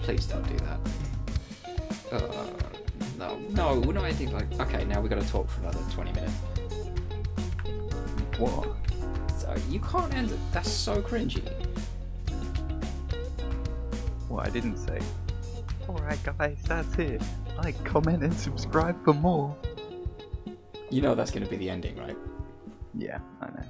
Please don't do that. No, we're not anything like... Okay, now we've got to talk for another 20 minutes. What? So you can't end it. That's so cringy. What I didn't say. Alright guys, that's it. Like, comment and subscribe for more. You know that's going to be the ending, right? Yeah, I know.